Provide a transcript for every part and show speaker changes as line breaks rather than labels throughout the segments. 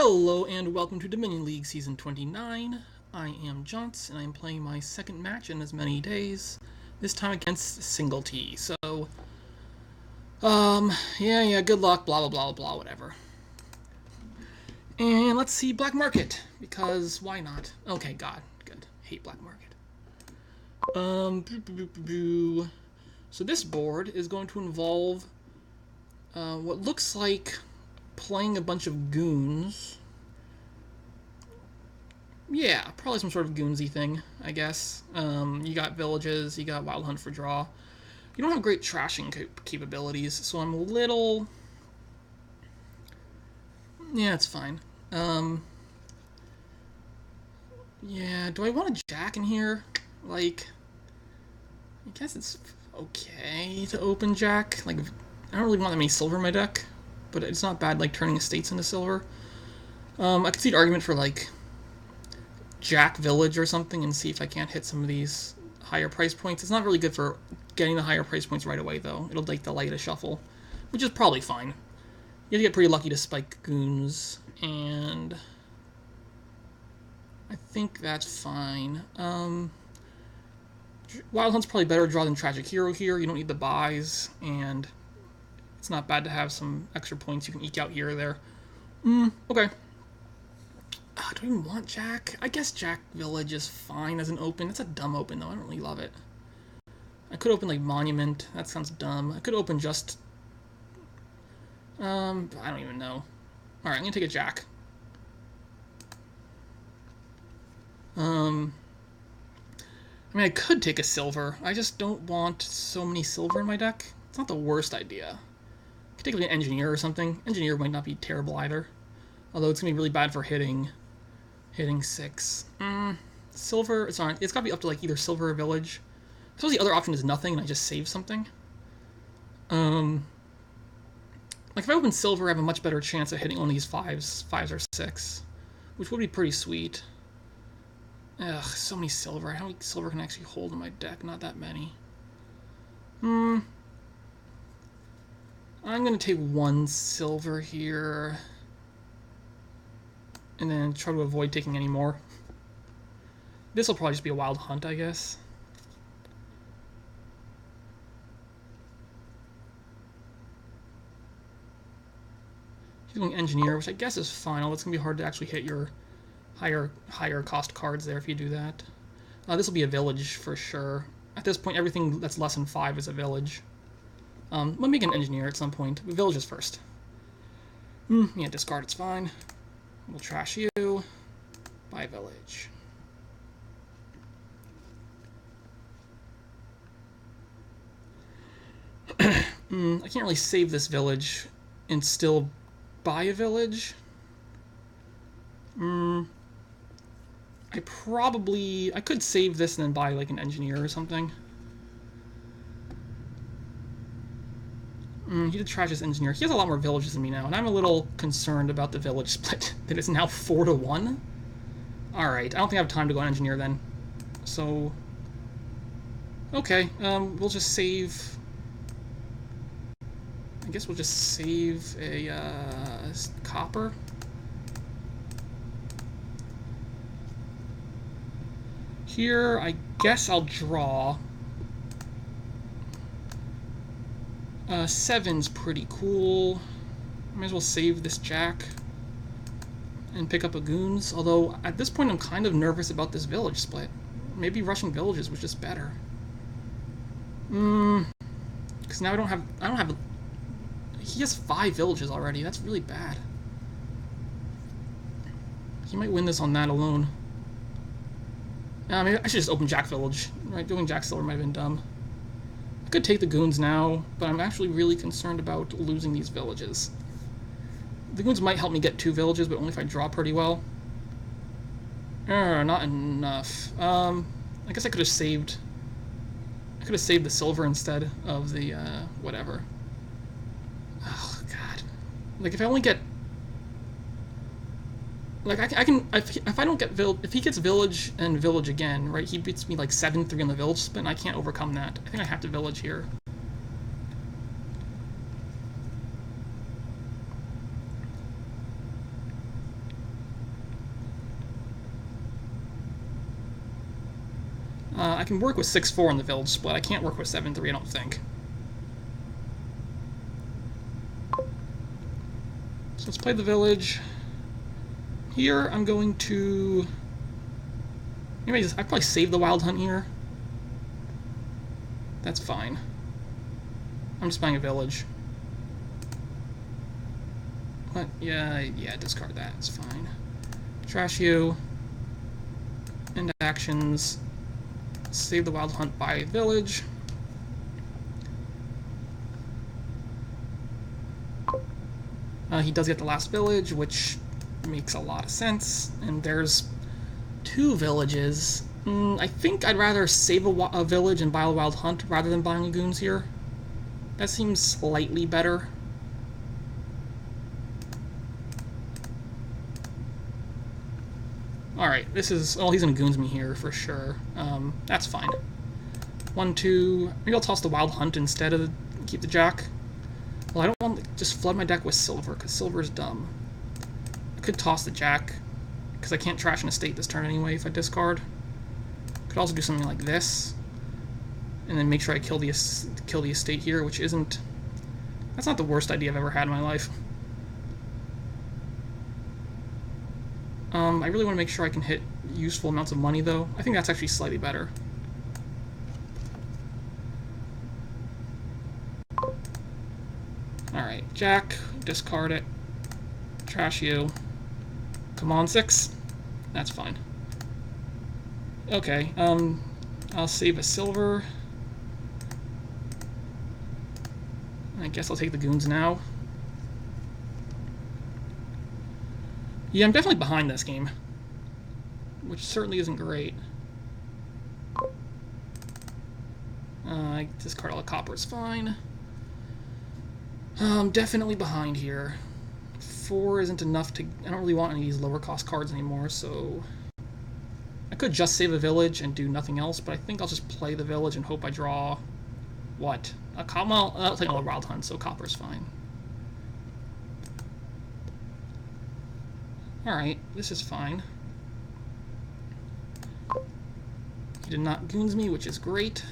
Hello and welcome to Dominion League Season 29. I am Jontz and I am playing my second match in as many days, this time against singletee. So, yeah, good luck, blah, blah, blah, blah, whatever. And let's see Black Market, because why not? Okay, God, good. Hate Black Market. So this board is going to involve what looks like playing a bunch of goons. Yeah, probably some sort of goonsy thing, I guess. You got villages, you got Wild Hunt for draw. You don't have great trashing capabilities, so I'm a little... Yeah, it's fine. Yeah, do I want a jack in here? Like, I guess it's okay to open jack. Like, I don't really want that many silver in my deck, but it's not bad, like, turning estates into silver. I could see an argument for, like, Jack Village or something and see if I can't hit some of these higher price points. It's not really good for getting the higher price points right away, though. It'll, like, delay the shuffle, which is probably fine. You have to get pretty lucky to spike Goons, and I think that's fine. Wild Hunt's probably better draw than Tragic Hero here. You don't need the buys, and it's not bad to have some extra points you can eke out here or there. Okay. Do I even want Jack? I guess Jack Village is fine as an open. It's a dumb open, though. I don't really love it. I could open, like, Monument. That sounds dumb. I could open just... I don't even know. Alright, I'm gonna take a Jack. I mean, I could take a silver. I just don't want so many silver in my deck. It's not the worst idea. I could take, like, an Engineer or something. Engineer might not be terrible either. Although it's gonna be really bad for hitting 6. Silver, it's got to be up to, like, either silver or village. I suppose the other option is nothing and I just save something. Like, if I open silver, I have a much better chance of hitting one of these 5s or 6, which would be pretty sweet. Ugh, so many silver. How many silver can I actually hold in my deck? Not that many. I'm gonna take 1 silver here, and then try to avoid taking any more. This will probably just be a Wild Hunt, I guess. He's going Engineer, which I guess is fine, although it's going to be hard to actually hit your higher cost cards there if you do that. This will be a village for sure. At this point, everything that's less than 5 is a village. We'll make an Engineer at some point, but villages first. Yeah, discard, it's fine. We'll trash you. Buy village. I can't really save this village and still buy a village. I could save this and then buy, like, an Engineer or something. He did trash his Engineer. He has a lot more villages than me now, and I'm a little concerned about the village split. That it's now 4-1? Alright, I don't think I have time to go on Engineer then. So... okay, we'll just save... I guess we'll just save a, copper. Here, I guess I'll draw... 7's pretty cool. Might as well save this Jack and pick up a Goons. Although at this point I'm kind of nervous about this village split. Maybe rushing villages was just better. Because now I don't have. He has 5 villages already. That's really bad. He might win this on that alone. Maybe I should just open Jack Village. Right, doing Jack Silver might have been dumb. I could take the Goons now, but I'm actually really concerned about losing these villages. The Goons might help me get 2 villages, but only if I draw pretty well. Not enough. I guess I could have saved... the silver instead of the, whatever. Oh, God. Like, if I only get... like, I can... If I don't get... if he gets village and village again, right, he beats me, like, 7-3 on the village split, and I can't overcome that. I think I have to village here. I can work with 6-4 in the village split. I can't work with 7-3, I don't think. So let's play the village. Here, I'm going to... Maybe I probably save the Wild Hunt here. That's fine. I'm just buying a village. What? Yeah, discard that. It's fine. Trash you. End actions. Save the Wild Hunt by village. He does get the last village, which makes a lot of sense. And there's 2 villages. I think I'd rather save a village and buy a Wild Hunt rather than buying Goons here. That seems slightly better. Alright, this is... Oh, he's gonna Goons me here for sure. That's fine. 1, 2... Maybe I'll toss the Wild Hunt instead of keep the Jack. Well, I don't want to just flood my deck with silver, because silver is dumb. I could toss the Jack, because I can't trash an estate this turn anyway if I discard. Could also do something like this, and then make sure I kill the estate here, which isn't... That's not the worst idea I've ever had in my life. I really want to make sure I can hit useful amounts of money, though. I think that's actually slightly better. Alright, Jack, discard it. Trash you. Come on, 6. That's fine. Okay, I'll save a silver. I guess I'll take the Goons now. Yeah, I'm definitely behind this game, which certainly isn't great. I discard all the copper is fine. I'm definitely behind here. 4 isn't enough to... I don't really want any of these lower cost cards anymore, so... I could just save a village and do nothing else, but I think I'll just play the village and hope I draw... What? A copper? Well, I'll take another Wild Hunt, so copper's fine. Alright, this is fine. He did not Goons me, which is great.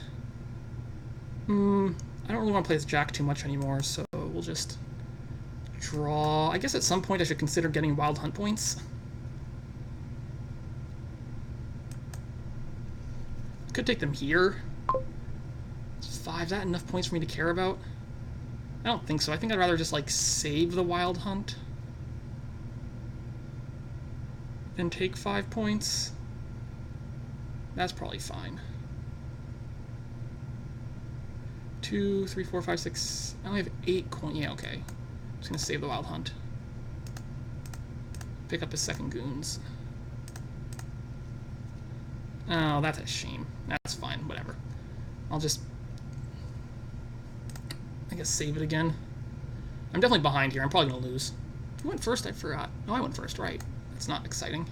I don't really want to play this Jack too much anymore, so we'll just draw. I guess at some point I should consider getting Wild Hunt points. Could take them here. It's 5. Is that enough points for me to care about? I don't think so. I think I'd rather just, like, save the Wild Hunt than take 5 points. That's probably fine. 2, 3, 4, 5, 6. I only have 8 coins. Yeah, okay. I'm just gonna save the Wild Hunt. Pick up his second Goons. Oh, that's a shame. That's fine, whatever. I'll just, I guess, save it again. I'm definitely behind here. I'm probably gonna lose. Who went first? I forgot. Oh, I went first, right. That's not exciting.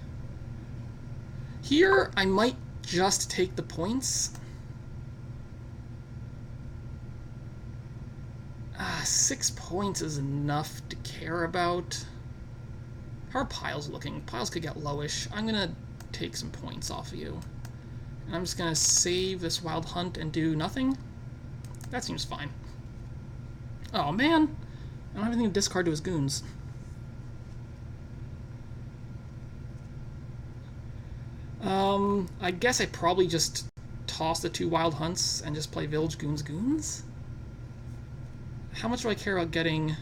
Here, I might just take the points. 6 points is enough to care about. How are piles looking? Piles could get lowish. I'm gonna take some points off of you. And I'm just gonna save this Wild Hunt and do nothing. That seems fine. Oh man, I don't have anything to discard to his Goons. I guess I probably just toss the 2 Wild Hunts and just play Village Goons. How much do I care about getting...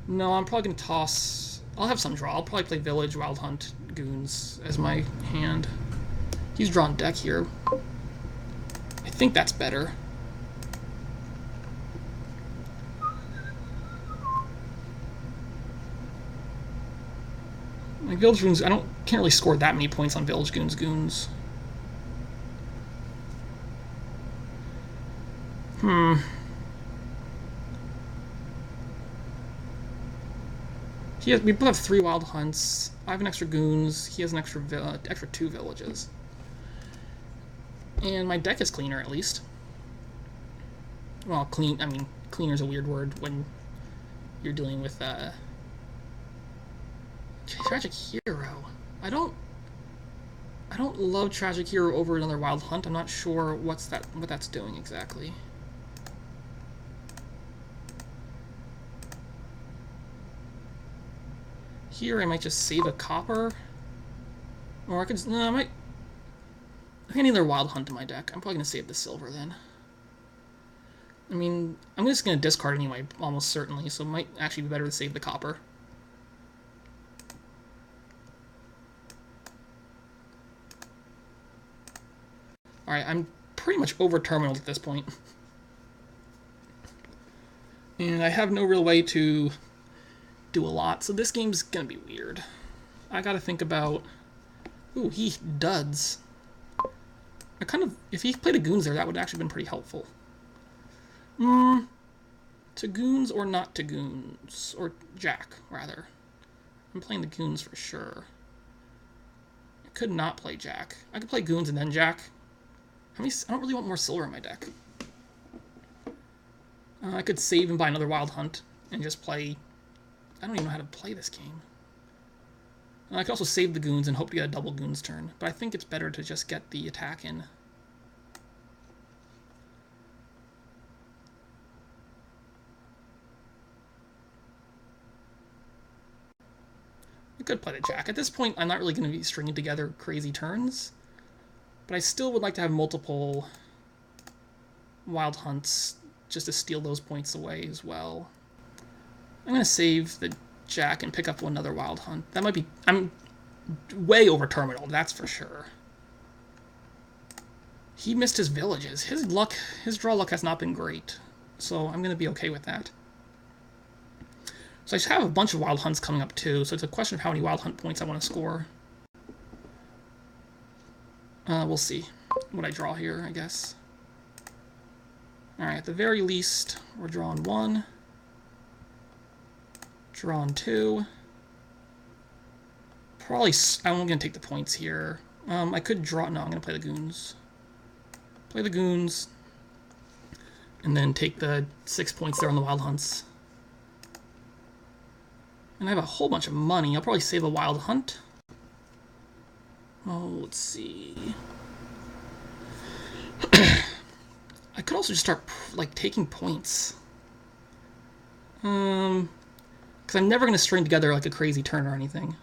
No, I'm probably going to toss... I'll have some draw. I'll probably play Village, Wild Hunt, Goons as my hand. He's drawn deck here. I think that's better. Like Village Goons, can't really score that many points on Village Goons. We both have 3 Wild Hunts. I have an extra Goons. He has an extra 2 villages. And my deck is cleaner, at least. Well, clean. I mean, cleaner is a weird word when you're dealing with Tragic Hero. I don't I don't love Tragic Hero over another Wild Hunt. I'm not sure what that's doing exactly. Here I might just save a copper. Or I could... No, I might... I need another Wild Hunt in my deck. I'm probably going to save the silver then. I mean, I'm just going to discard anyway, almost certainly, so it might actually be better to save the copper. Alright, I'm pretty much over terminal at this point. And I have no real way to do a lot, so this game's going to be weird. I got to think about... Ooh, he duds. If he played a Goons there, that would actually have been pretty helpful. To Goons or not to Goons? Or Jack, rather. I'm playing the Goons for sure. I could not play Jack. I could play Goons and then Jack. I don't really want more silver in my deck. I could save and buy another Wild Hunt and just play... I don't even know how to play this game. I could also save the Goons and hope to get a double Goons turn, but I think it's better to just get the attack in. I could play the Jack. At this point, I'm not really going to be stringing together crazy turns, but I still would like to have multiple Wild Hunts just to steal those points away as well. I'm going to save the Jack and pick up another Wild Hunt. That might be... I'm way over terminal, that's for sure. He missed his villages. His draw luck has not been great, so I'm going to be okay with that. So I just have a bunch of Wild Hunts coming up too, so it's a question of how many Wild Hunt points I want to score. We'll see what I draw here, I guess. Alright, at the very least, we're drawing 1. Drawn 2. Probably... I'm going to take the points here. I could draw... No, I'm going to play the Goons. Play the Goons. And then take the 6 points there on the Wild Hunts. And I have a whole bunch of money. I'll probably save a Wild Hunt. Oh, let's see. I could also just start, like, taking points. Because I'm never going to string together, like, a crazy turn or anything.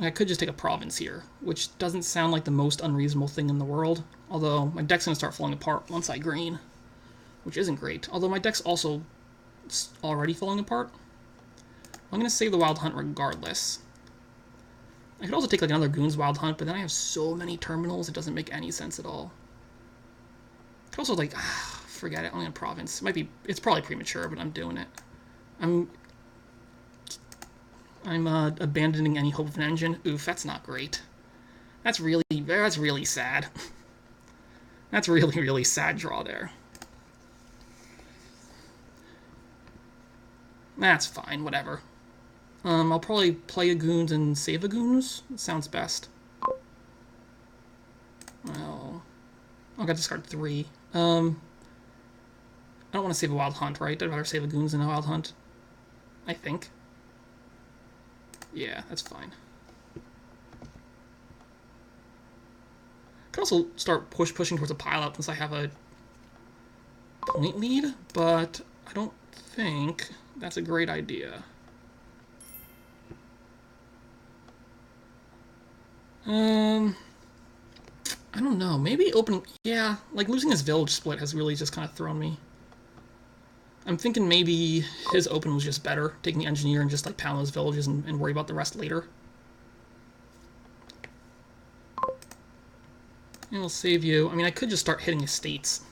I could just take a province here, which doesn't sound like the most unreasonable thing in the world. Although, my deck's going to start falling apart once I green. Which isn't great. Although my deck's also already falling apart. I'm going to save the Wild Hunt regardless. I could also take like another Goons Wild Hunt, but then I have so many terminals, it doesn't make any sense at all. I could also like, forget it, I'm going to province. It's probably premature, but I'm doing it. I'm abandoning any hope of an engine. Oof, that's not great. That's really sad. That's really, really sad draw there. That's fine, whatever. I'll probably play a Goons and save a Goons. That sounds best. Well, I'll get to discard 3. I don't want to save a Wild Hunt, right? I'd rather save a Goons than a Wild Hunt. I think. Yeah, that's fine. I could also start pushing towards a pile-up since I have a point lead, but I don't think that's a great idea. I don't know. Maybe opening... Yeah, like losing his village split has really just kind of thrown me. I'm thinking maybe his open was just better, taking the engineer and just like pound those villages and worry about the rest later. And we'll save you. I mean, I could just start hitting estates.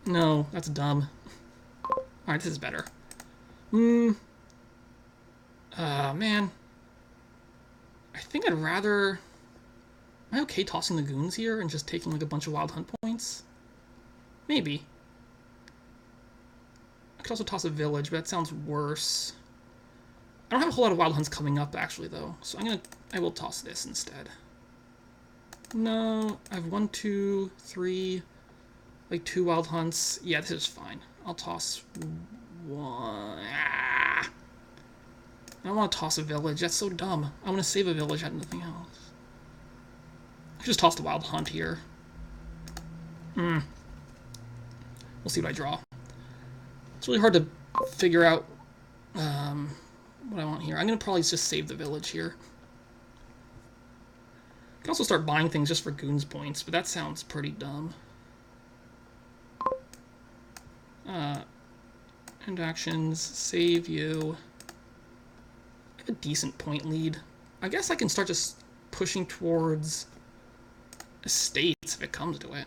No, that's dumb. Alright, this is better. Man. I think I'd rather... Am I okay tossing the Goons here and just taking like a bunch of Wild Hunt points? Maybe. I could also toss a village, but that sounds worse. I don't have a whole lot of Wild Hunts coming up, actually, though. So I will toss this instead. No, I have 1, 2, 3, like 2 Wild Hunts. Yeah, this is fine. I'll toss 1. I don't want to toss a village. That's so dumb. I want to save a village out of nothing else. I could just toss the Wild Hunt here. We'll see what I draw. It's really hard to figure out what I want here. I'm going to probably just save the village here. I can also start buying things just for Goons points, but that sounds pretty dumb. End actions, save you. I have a decent point lead. I guess I can start just pushing towards estates if it comes to it.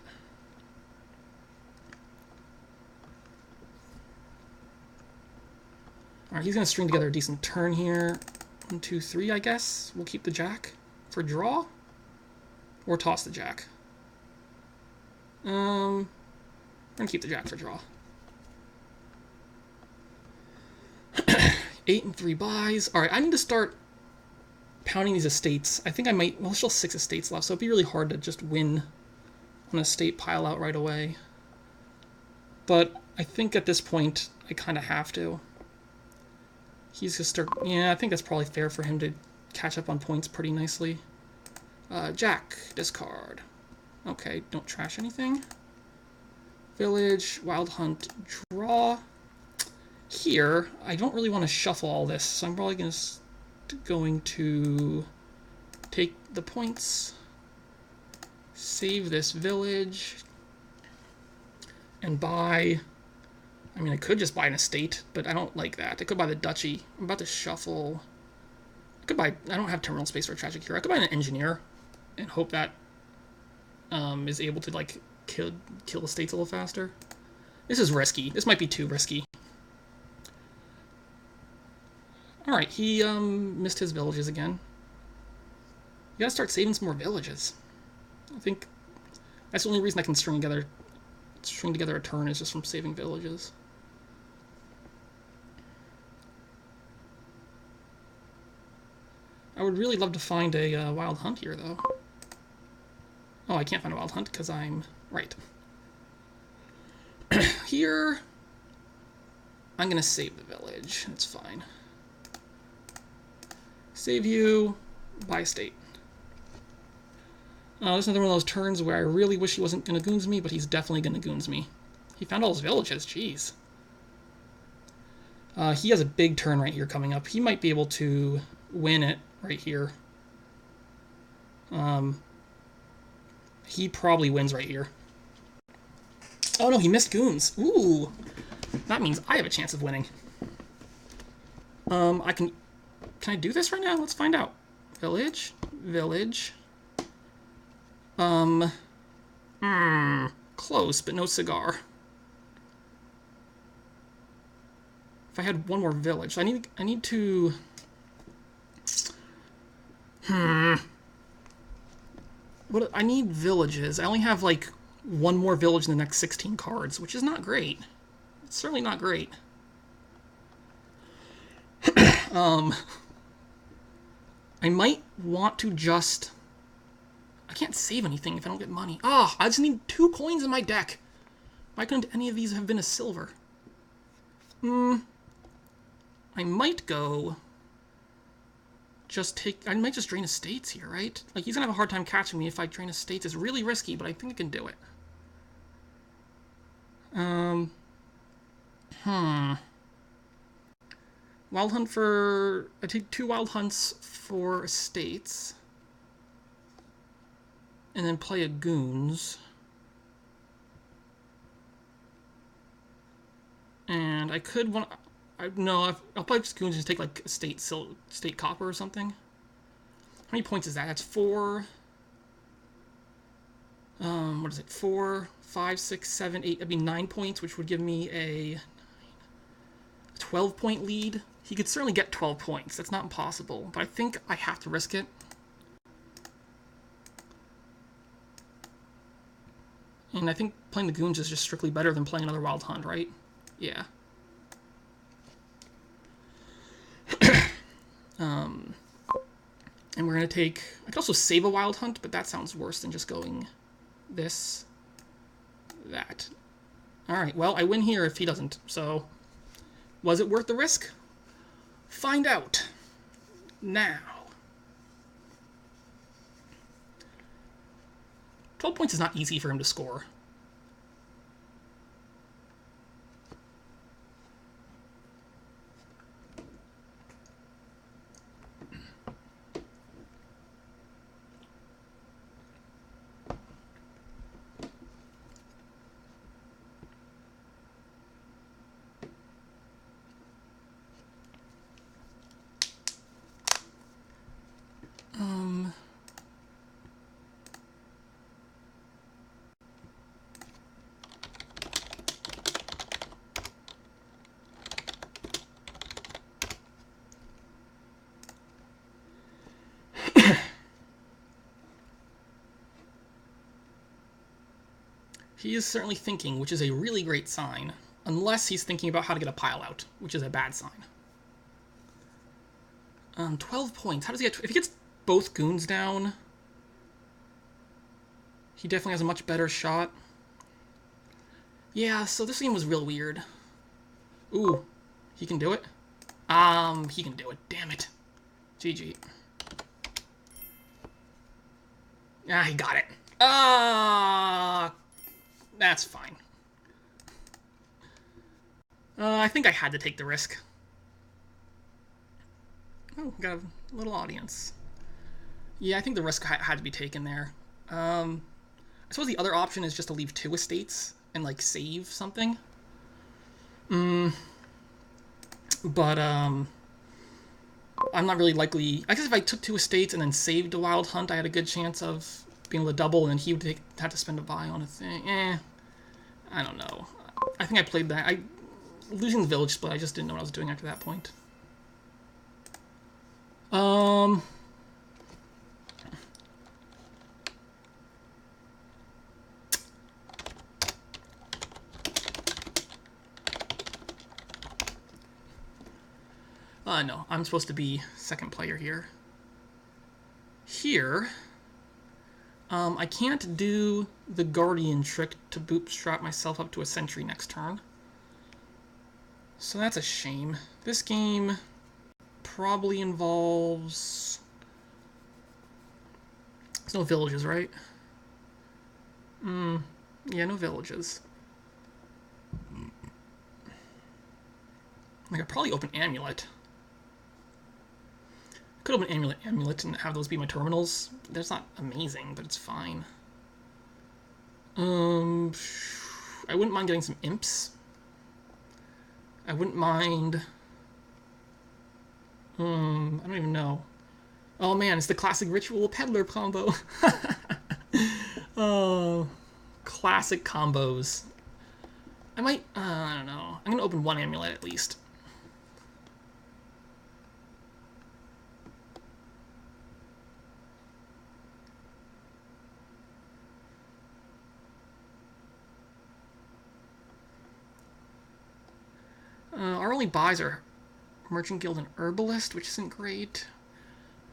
Alright, he's going to string together a decent turn here. 1, 2, 3, I guess. We'll keep the jack for draw. Or toss the jack. We're going to keep the jack for draw. 8 and 3 buys. Alright, I need to start pounding these estates. I think I might... Well, there's still 6 estates left, so it'd be really hard to just win an estate pile out right away. But I think at this point, I kind of have to. He's gonna start... Yeah, I think that's probably fair for him to catch up on points pretty nicely. Jack, discard. Okay, don't trash anything. Village, Wild Hunt, draw. Here, I don't really want to shuffle all this, so I'm probably going to take the points, save this village, and buy... I mean, I could just buy an estate, but I don't like that. I could buy the duchy. I'm about to shuffle. I could buy... I don't have terminal space for a tragic hero. I could buy an engineer and hope that is able to, like, kill estates a little faster. This is risky. This might be too risky. Alright, he missed his villages again. You gotta start saving some more villages. I think that's the only reason I can string together a turn is just from saving villages. I would really love to find a Wild Hunt here, though. Oh, I can't find a Wild Hunt because I'm... Right. Here... I'm going to save the village. It's fine. Save you. Buy estate. This is another one of those turns where I really wish he wasn't going to Goons me, but he's definitely going to Goons me. He found all his villages. Jeez. He has a big turn right here coming up. He might be able to win it right here. He probably wins right here. Oh no, he missed Goons. Ooh. That means I have a chance of winning. Can I do this right now? Let's find out. Village. Village. Close, but no cigar. If I had one more village, I need to... What I need villages. I only have like one more village in the next 16 cards, which is not great. It's certainly not great. I might want to just... I can't save anything if I don't get money. Ah, I just need 2 coins in my deck. Why couldn't any of these have been a silver? I might go... I might just drain estates here, right? Like, he's gonna have a hard time catching me if I drain estates. It's really risky, but I think I can do it. Wild Hunt for... I take 2 Wild Hunts for estates. And then play a Goons. And I could want... No, I'll play just Goons and just take like state copper or something. How many points is that? That's 4. What is it? 4, 5, 6, 7, 8. That'd be 9 points, which would give me a 12-point lead. He could certainly get 12 points. That's not impossible, but I think I have to risk it. And I think playing the Goons is just strictly better than playing another Wild Hunt, right? Yeah. And we're going to take... I could also save a Wild Hunt, but that sounds worse than just going this, that. Alright, well, I win here if he doesn't, so... Was it worth the risk? Find out. Now. 12 points is not easy for him to score. He is certainly thinking, which is a really great sign. Unless he's thinking about how to get a pile out, which is a bad sign. 12 points. How does he get... If he gets both goons down, he definitely has a much better shot. Yeah, so this game was real weird. Ooh, he can do it? He can do it. Damn it. GG. Ah, he got it. That's fine. I think I had to take the risk. Oh, got a little audience. Yeah, I think the risk had to be taken there. I suppose the other option is just to leave 2 estates and, like, save something. But, I'm not really likely... I guess if I took 2 estates and then saved a Wild Hunt, I had a good chance of being able to double, and then he would have to spend a buy on a thing. I don't know. I think I played that. Losing the village split, I just didn't know what I was doing after that point. No, I'm supposed to be second player here. Here, I can't do the Guardian trick to bootstrap myself up to a sentry next turn. So that's a shame. This game probably involves... There's no villages, right? Yeah, no villages. I could probably open Amulet. Could open Amulet and have those be my terminals. That's not amazing, but it's fine. I wouldn't mind getting some imps. I wouldn't mind... I don't even know. Oh man, it's the classic Ritual Peddler combo. Oh, classic combos. I might, I don't know. I'm gonna open 1 Amulet at least. Our only buys are Merchant Guild and Herbalist, which isn't great.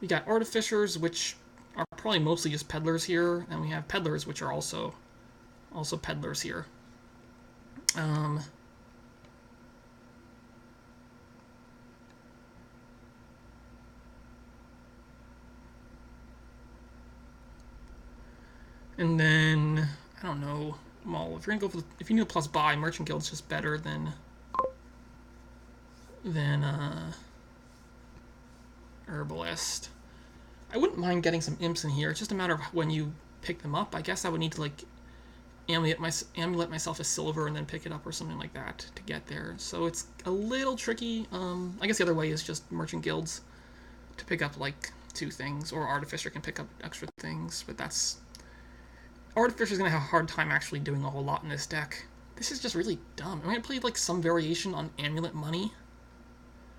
We got Artificers, which are probably mostly just Peddlers here, and we have Peddlers, which are also Peddlers here. And then I don't know. Well, if you're gonna go for if you need a plus buy, Merchant Guild's just better than Herbalist. I wouldn't mind getting some imps in here. It's just a matter of when you pick them up. I guess I would need to like amulet myself a silver and then pick it up or something like that to get there. So it's a little tricky. I guess the other way is just Merchant Guilds to pick up like 2 things, or Artificer can pick up extra things, but that's... Artificer's gonna have a hard time actually doing a whole lot in this deck. This is just really dumb. I'm gonna play like some variation on Amulet Money.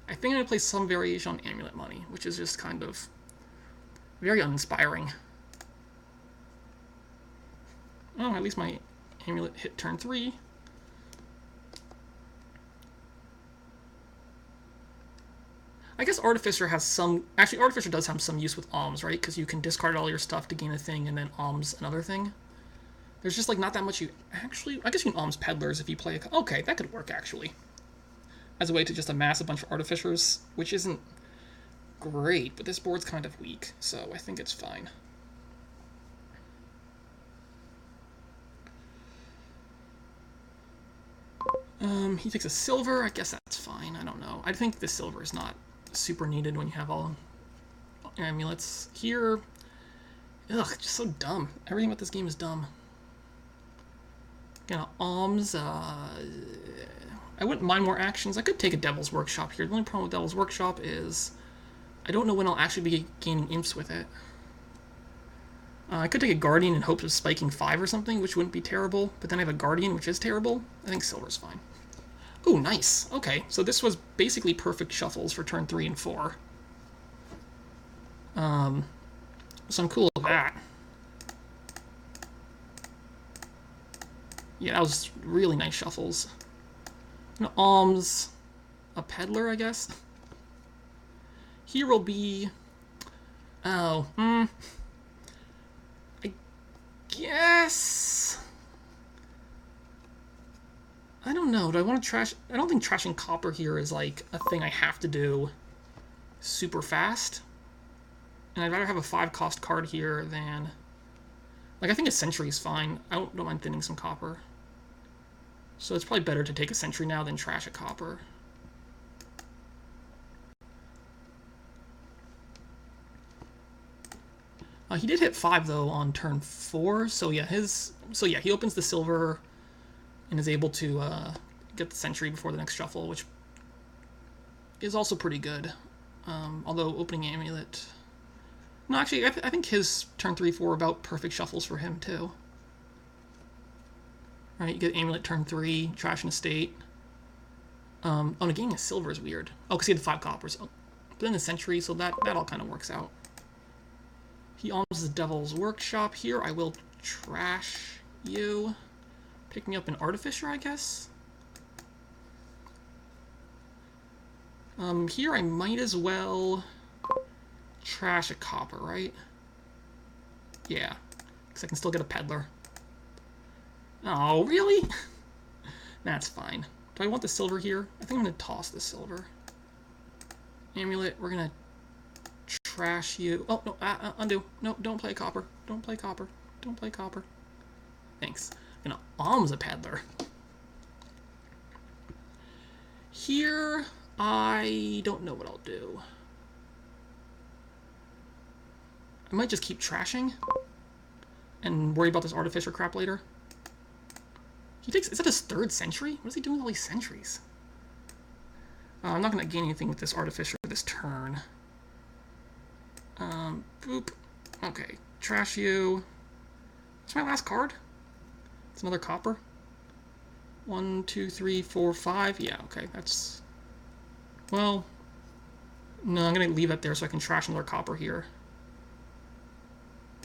I think I'm gonna play some variation on Amulet Money, which is just kind of very uninspiring. Oh, at least my Amulet hit turn 3. I guess Artificer has some... Actually, Artificer does have some use with Alms, right? Because you can discard all your stuff to gain a thing and then Alms another thing. There's just like not that much you... Actually, I guess you can Alms Peddlers if you play a... Okay, that could work, actually. As a way to just amass a bunch of Artificers, which isn't great, but this board's kind of weak, so I think it's fine. He takes a silver. I guess that's fine. I don't know. I think the silver is not super needed when you have all amulets. Here, ugh, just so dumb. Everything about this game is dumb. Gonna Alms. I wouldn't mind more actions. I could take a Devil's Workshop here. The only problem with Devil's Workshop is I don't know when I'll actually be gaining imps with it. I could take a Guardian in hopes of spiking 5 or something, which wouldn't be terrible, but then I have a Guardian, which is terrible. I think silver's fine. Oh, nice. Okay, so this was basically perfect shuffles for turn 3 and 4. So I'm cool with that. Yeah, that was really nice shuffles. Alms, a Peddler, I guess. Here will be... Oh, I guess... I don't know. Do I want to trash... I don't think trashing copper here is, like, a thing I have to do super fast. And I'd rather have a 5-cost card here than... Like, I think a Sentry is fine. I don't mind thinning some copper. So it's probably better to take a Sentry now than trash a copper. He did hit 5, though, on turn 4. So, yeah, he opens the silver... and is able to get the Sentry before the next shuffle, which is also pretty good. Although opening Amulet... No, actually, I think his turn 3, 4 are about perfect shuffles for him, too. Right, you get Amulet turn 3, trash an estate. Oh, negating a silver is weird. Oh, because he had 5 coppers. Oh, but then the Sentry, so that all kind of works out. He alms the Devil's Workshop here. I will trash you. Pick me up an Artificer, I guess. Here I might as well trash a copper, right? Yeah, because I can still get a Peddler. Oh, really? That's fine. Do I want the silver here? I think I'm going to toss the silver. Amulet, we're going to trash you. Oh, no, undo. No, don't play copper. Don't play copper. Don't play copper. Thanks. I'm going to Alms a Peddler. Here, I don't know what I'll do. I might just keep trashing and worry about this Artificer crap later. He takes... Is that his 3rd Sentry? What is he doing with all these sentries? I'm not going to gain anything with this Artificer this turn. Boop. Okay. Trash you. What's my last card? It's another copper. 1, 2, 3, 4, 5. Yeah, okay. That's... Well... No, I'm going to leave that there so I can trash another copper here.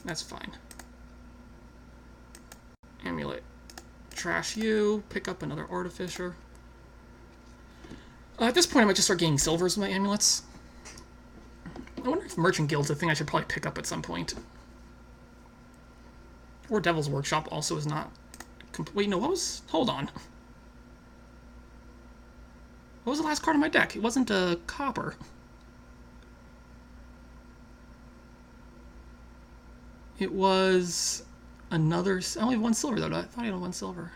That's fine. Amulet. Trash you. Pick up another Artificer. At this point, I might just start gaining silvers with my amulets. I wonder if Merchant Guild's a thing I should probably pick up at some point. Or Devil's Workshop also is not... Wait, no, what was... Hold on. What was the last card on my deck? It wasn't a copper. It was another... I only have 1 silver, though. I thought I had 1 silver.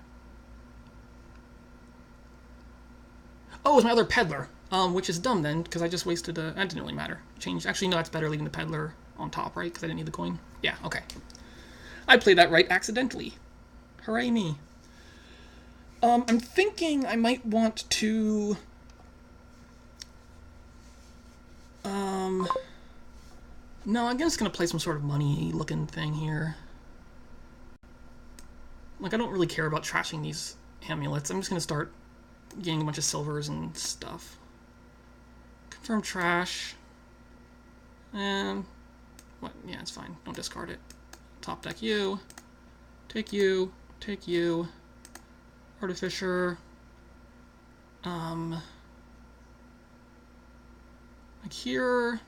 Oh, it was my other Peddler. Which is dumb, then, because I just wasted a... That didn't really matter. Change. Actually, no, that's better leaving the Peddler on top, right? Because I didn't need the coin. Yeah, okay. I played that right accidentally. Hooray me. I'm thinking I might want to... No, I'm just going to play some sort of money-looking thing here. Like, I don't really care about trashing these amulets. I'm just going to start getting a bunch of silvers and stuff. Confirm trash. And... What? Yeah, it's fine. Don't discard it. Top deck you. Take you. Take you. Artificer. Like here...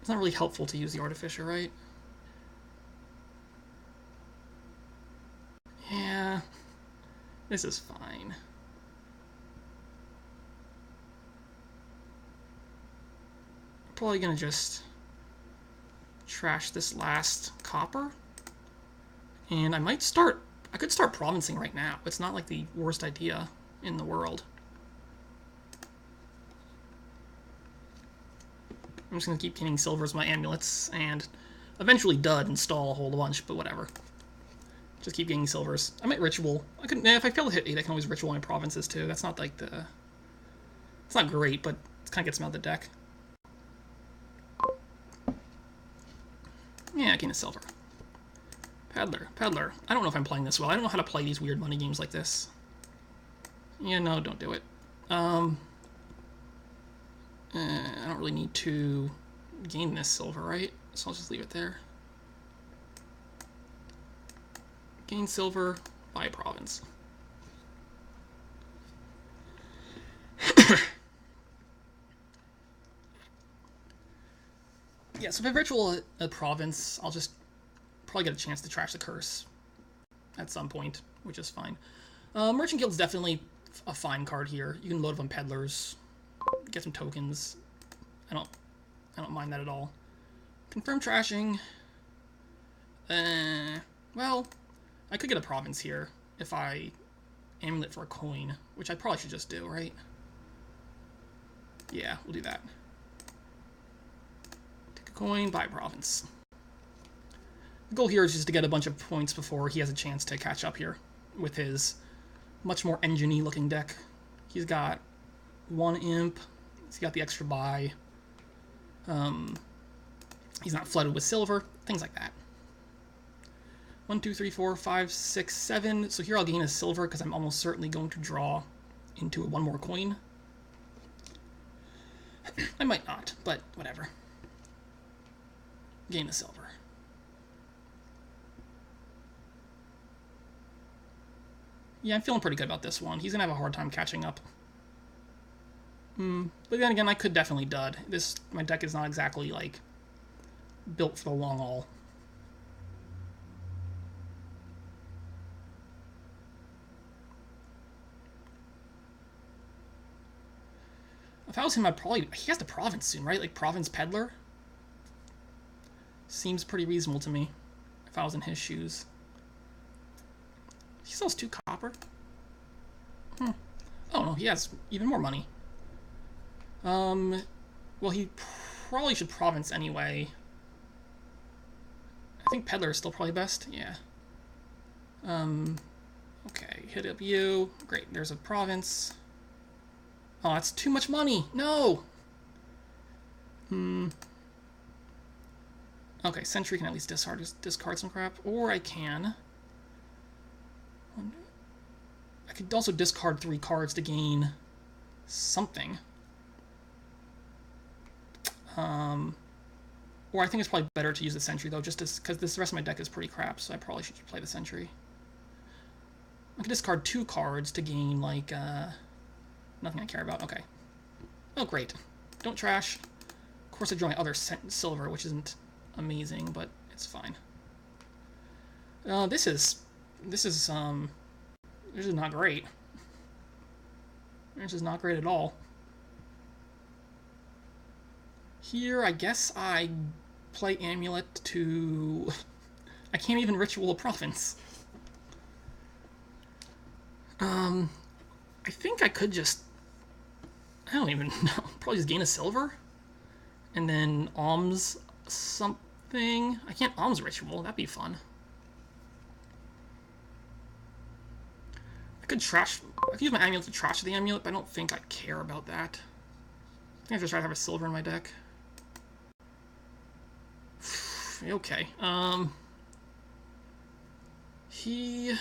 It's not really helpful to use the Artificer, right? Yeah. This is fine. probably gonna just trash this last copper. And I could start provincing right now. It's not like the worst idea in the world. I'm just gonna keep gaining silver as my amulets and eventually dud and stall a whole bunch, but whatever. Just keep gaining silvers. I might ritual. If I fail to hit 8, I can always ritual my provinces too. That's not like it's not great, but it kind of gets them out of the deck. Yeah, I gain a silver. Peddler. I don't know if I'm playing this well. I don't know how to play these weird money games like this. Yeah, no, don't do it. I don't really need to gain this silver, right? So I'll just leave it there. Gain silver, buy a province. Yeah, so if I ritual a province, I'll just probably get a chance to trash the curse at some point, which is fine. Merchant Guild's definitely a fine card here. You can load up on peddlers, get some tokens. I don't mind that at all. Confirm trashing. Well, I could get a province here if I amulet for a coin, which I probably should just do, right? Yeah, we'll do that. Take a coin, buy a province. The goal here is just to get a bunch of points before he has a chance to catch up here with his much more engine-y looking deck. He's got 1 imp, he's got the extra buy, he's not flooded with silver, things like that. 1, 2, 3, 4, 5, 6, 7. So here I'll gain a silver because I'm almost certainly going to draw into 1 more coin. I might not, but whatever. Gain a silver. Yeah, I'm feeling pretty good about this one. He's going to have a hard time catching up. But then again, I could definitely dud. My deck is not exactly, like, built for the long haul. If I was him, I'd probably... He has the province soon, right? Like, province Peddler? Seems pretty reasonable to me, if I was in his shoes. He sells 2 copper? Oh, no, he has even more money. Well, he probably should province anyway. I think Peddler is still probably best, yeah. Okay, hit up you. Great, there's a province. Oh, that's too much money. No! Okay, Sentry can at least discard some crap. Or I can... I could also discard 3 cards to gain something. Or I think it's probably better to use the Sentry, though, just because this rest of my deck is pretty crap, so I probably should play the Sentry. I can discard 2 cards to gain, like, nothing I care about. Okay. Oh, great. Don't trash. Of course I draw my other silver, which isn't amazing, but it's fine. This is not great. This is not great at all. Here, I guess I play Amulet to... I can't even ritual a province. I think I could just... I don't even know. Probably just gain a silver? And then Alms something? I can't Alms ritual. That'd be fun. I could use my Amulet to trash the Amulet, but I don't think I care about that. I think I just try to have a silver in my deck. Okay. He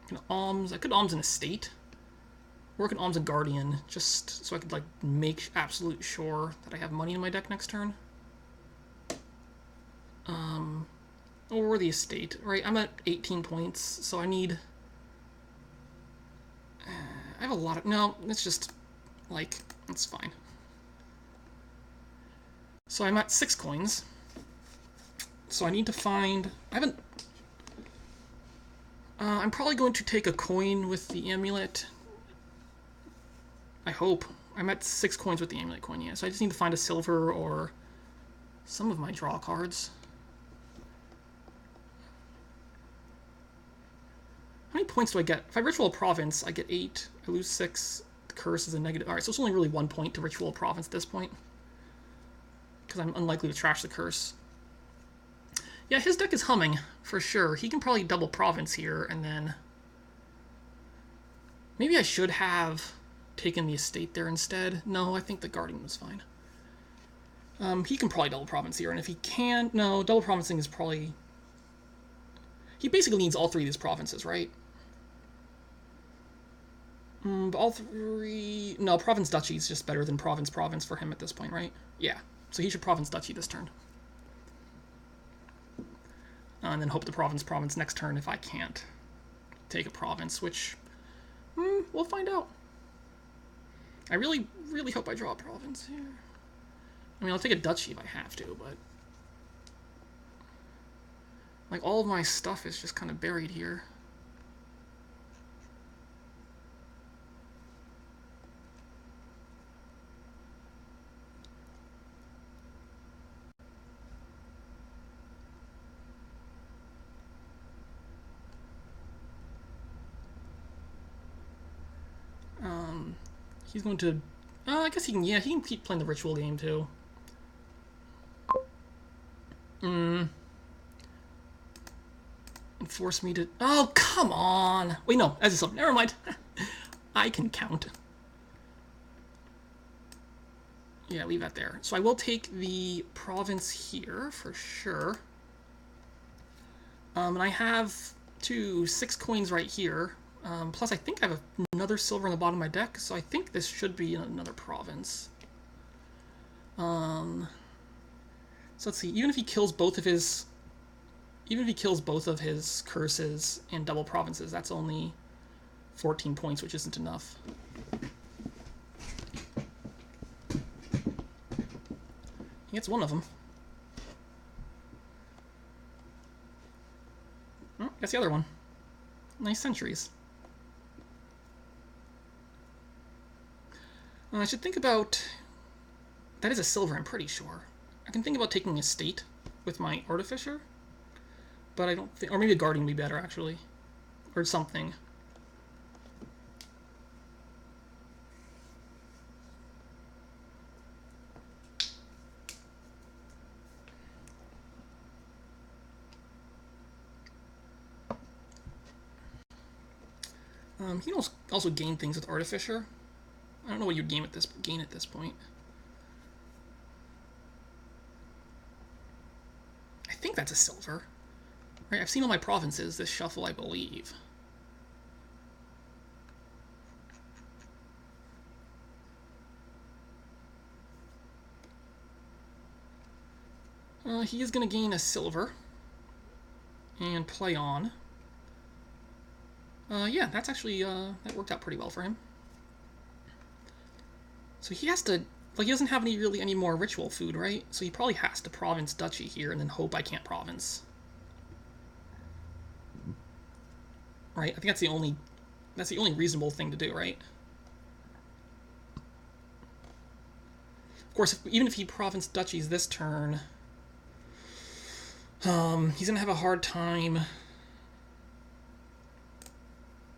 can Alms. I could Alms an Estate. Or I could Alms a Guardian, just so I could, like, make absolute sure that I have money in my deck next turn. Or the Estate. Right, I'm at 18 points, so I need... I have a lot of... No, it's just, like, it's fine. So I'm at 6 coins. So I need to find... I haven't... I'm probably going to take a coin with the Amulet. I hope. I'm at 6 coins with the Amulet coin, yeah. So I just need to find a silver or some of my draw cards. How many points do I get? If I Ritual Province, I get 8. I lose 6. The curse is a negative. Alright, so it's only really 1 point to Ritual Province at this point. Because I'm unlikely to trash the curse. Yeah, his deck is humming, for sure. He can probably double Province here, and then... Maybe I should have taken the estate there instead. No, I think the Guardian was fine. He can probably double Province here, and if he can't... No, double Provincing is probably... He basically needs all 3 of these provinces, right? All 3... No, Province Duchy is just better than Province for him at this point, right? Yeah, so he should Province Duchy this turn. And then hope to Province next turn if I can't take a province, which we'll find out. I really, really hope I draw a province here. I mean, I'll take a duchy if I have to, but... Like, all of my stuff is just kind of buried here. He's going to... I guess he can... Yeah, he can keep playing the ritual game, too. And force me to... Oh, come on! Wait, no. As a sub. Never mind. I can count. Yeah, leave that there. So I will take the province here, for sure. And I have 6 coins right here. Plus, I think I have another silver in the bottom of my deck, so I think this should be another province. So let's see. Even if he kills both of his curses and double provinces, that's only 14 points, which isn't enough. He gets one of them. Oh, gets the other one. Nice sentries. I should think about... That is a silver, I'm pretty sure. I can think about taking a state with my Artificer. But I don't think... Or maybe a Guardian would be better, actually. Or something. You can also gain things with Artificer. I don't know what you'd gain at this point. I think that's a silver. Right, I've seen all my provinces this shuffle, I believe. He is going to gain a silver and play on. Yeah, that's actually, that worked out pretty well for him. So he has to, like, he doesn't have any more ritual food, right? So he probably has to province duchy here and then hope I can't province. Right? I think that's the only reasonable thing to do, right? Of course, even if he province duchies this turn, he's gonna have a hard time.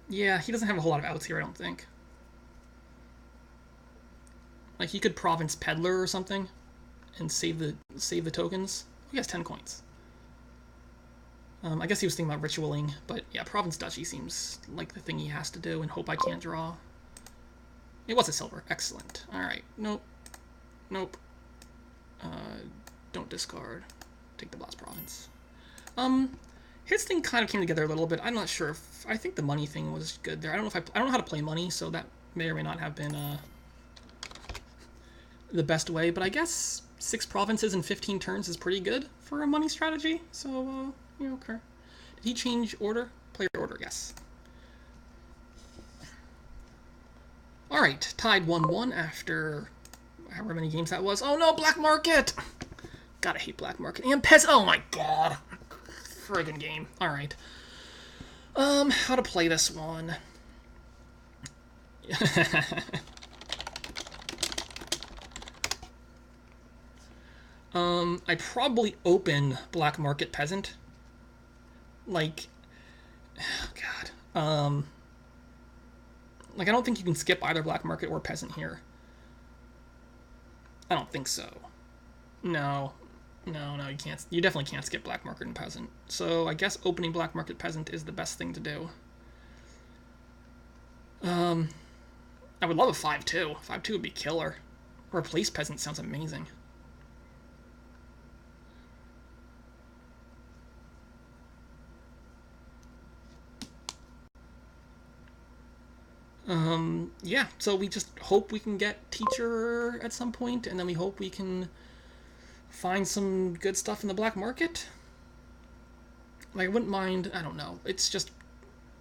Yeah, he doesn't have a whole lot of outs here, I don't think. Like, he could province Peddler or something and save the tokens. Oh, he has 10 coins. I guess he was thinking about ritualing, but yeah, province duchy seems like the thing he has to do and hope I can't draw. It was a silver. Excellent. Alright. Nope. Nope. Don't discard. Take the last province. His thing kind of came together a little bit. I'm not sure if... I think the money thing was good there. I don't know how to play money, so that may or may not have been the best way. But I guess 6 provinces in 15 turns is pretty good for a money strategy. So, you know, okay. Did he change order? Player order, yes. Alright, tied 1-1 after however many games that was. Oh no, Black Market! Gotta hate Black Market. And Pez... Oh my god. Friggin' game. Alright. How to play this one. I probably open Black Market Peasant. Like, oh God. Like, I don't think you can skip either Black Market or Peasant here. I don't think so. No. No, you can't. You definitely can't skip Black Market and Peasant. So I guess opening Black Market Peasant is the best thing to do. I would love a 5-2. 5-2 would be killer. Replace Peasant sounds amazing. Yeah, so we just hope we can get Teacher at some point, and then we hope we can find some good stuff in the black market. Like, I wouldn't mind, I don't know. It's just,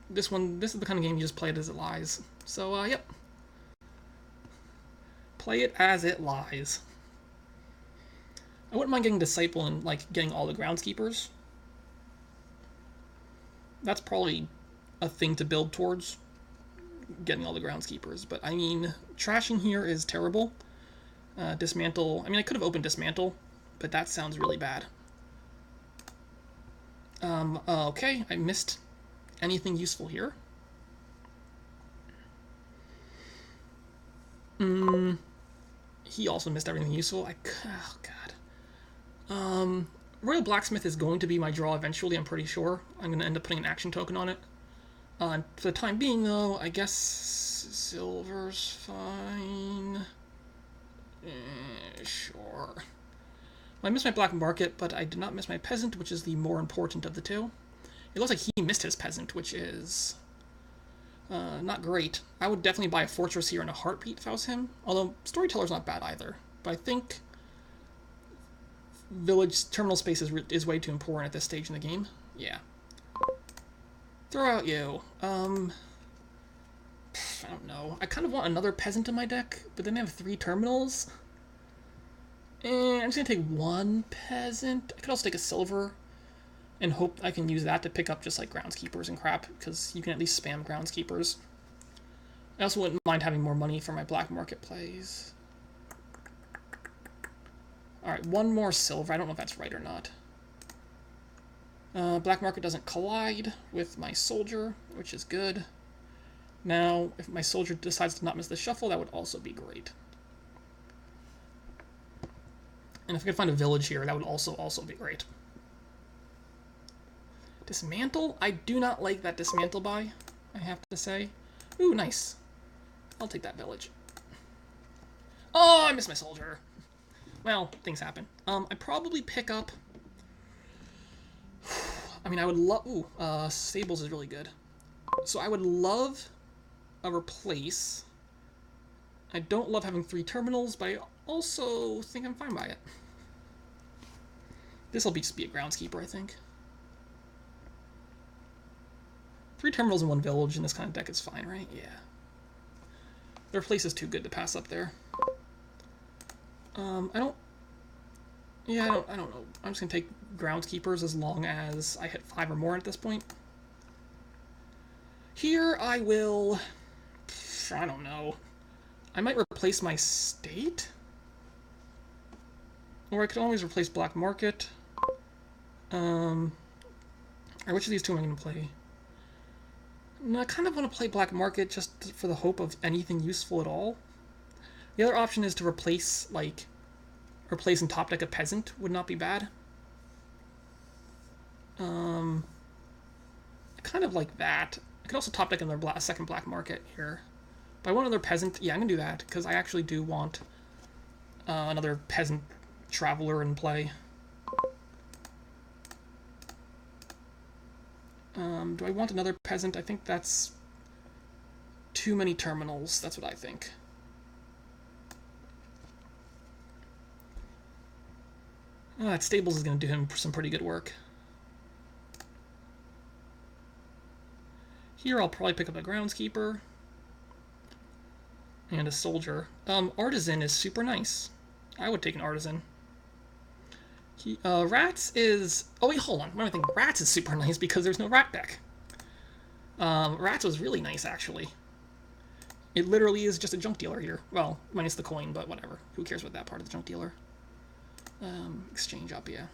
this is the kind of game you just play it as it lies. So, yep. Play it as it lies. I wouldn't mind getting Disciple and, like, getting all the groundskeepers. That's probably a thing to build towards, getting all the groundskeepers. But, I mean, trashing here is terrible. Dismantle, I mean, I could have opened Dismantle, but that sounds really bad. Okay, I missed anything useful here. He also missed everything useful. Oh God. Royal Blacksmith is going to be my draw eventually, I'm pretty sure. I'm going to end up putting an action token on it. For the time being, though, I guess silver's fine. Sure. Well, I missed my black market, but I did not miss my peasant, which is the more important of the two. It looks like he missed his peasant, which is not great. I would definitely buy a fortress here in a heartbeat if I was him. Although Storyteller's not bad either. But I think village terminal space is way too important at this stage in the game. Yeah. Throw out you. I don't know. I kind of want another peasant in my deck, but then I have 3 terminals. And I'm just going to take 1 peasant. I could also take a silver and hope I can use that to pick up just like groundskeepers and crap, because you can at least spam groundskeepers. I also wouldn't mind having more money for my black market plays. Alright, 1 more silver. I don't know if that's right or not. Black market doesn't collide with my soldier, which is good. Now, if my soldier decides to not miss the shuffle, that would also be great. And if I could find a village here, that would also be great. Dismantle? I do not like that dismantle buy, I have to say. Ooh, nice. I'll take that village. Oh, I missed my soldier. Well, things happen. I'd probably pick up... I mean, I would love... Ooh, Stables is really good. So I would love a replace. I don't love having 3 terminals, but I also think I'm fine by it. This will just be a groundskeeper, I think. 3 terminals and 1 village in this kind of deck is fine, right? Yeah. The replace is too good to pass up there. I don't know. I'm just gonna take groundskeepers as long as I hit 5 or more at this point. Here I will... I don't know. I might replace my state? Or I could always replace black market. Or which of these two am I going to play? No, I kind of want to play black market just for the hope of anything useful at all. The other option is to replace, like, replace and top deck a peasant would not be bad. I kind of like that. I could also top deck another second black market here. But I want another peasant. Yeah, I'm going to do that, because I actually do want another peasant traveler in play. Do I want another peasant? I think that's too many terminals. That's what I think. That Stables is going to do him some pretty good work. Here I'll probably pick up a groundskeeper. And a soldier. Artisan is super nice. I would take an artisan. Rats is... Oh wait, hold on. What do I think? Rats is super nice because there's no rat deck. Rats was really nice, actually. It literally is just a junk dealer here. Well, minus the coin, but whatever. Who cares about that part of the junk dealer? Exchange up, yeah.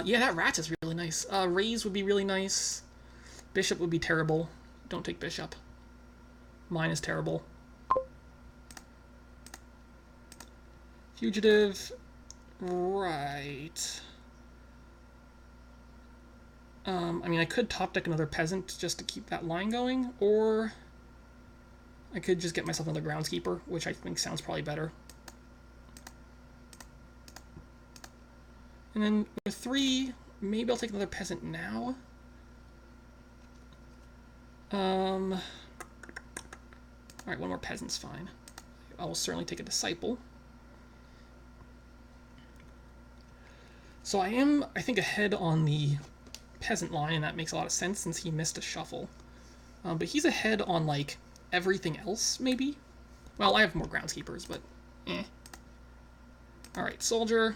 Yeah, that Rats is really nice. Raze would be really nice. Bishop would be terrible. Don't take Bishop. Mine is terrible. Fugitive. Right. I mean, I could top deck another Peasant just to keep that line going, or I could just get myself another Groundskeeper, which I think sounds probably better. And then with 3, maybe I'll take another Peasant now. Alright, one more Peasant's fine. I will certainly take a Disciple. So I am, I think, ahead on the Peasant line, and that makes a lot of sense since he missed a shuffle. But he's ahead on, like, everything else, maybe? Well, I have more Groundskeepers, but eh. Alright, Soldier.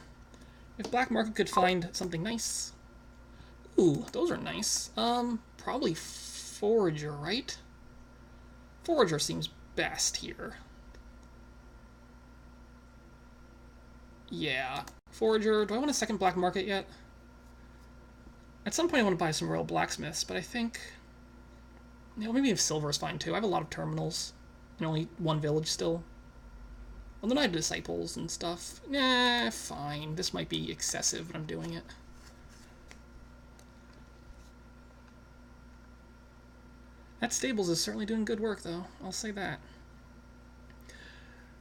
If Black Market could find something nice. Ooh, those are nice. Probably Forager, right? Forager seems best here. Yeah. Forager. Do I want a second Black Market yet? At some point I want to buy some Royal Blacksmiths, but I think... You know, maybe if Silver is fine too. I have a lot of terminals. And only one village still. Well, then I have Disciples and stuff. Nah, fine. This might be excessive, but I'm doing it. That Stables is certainly doing good work, though. I'll say that.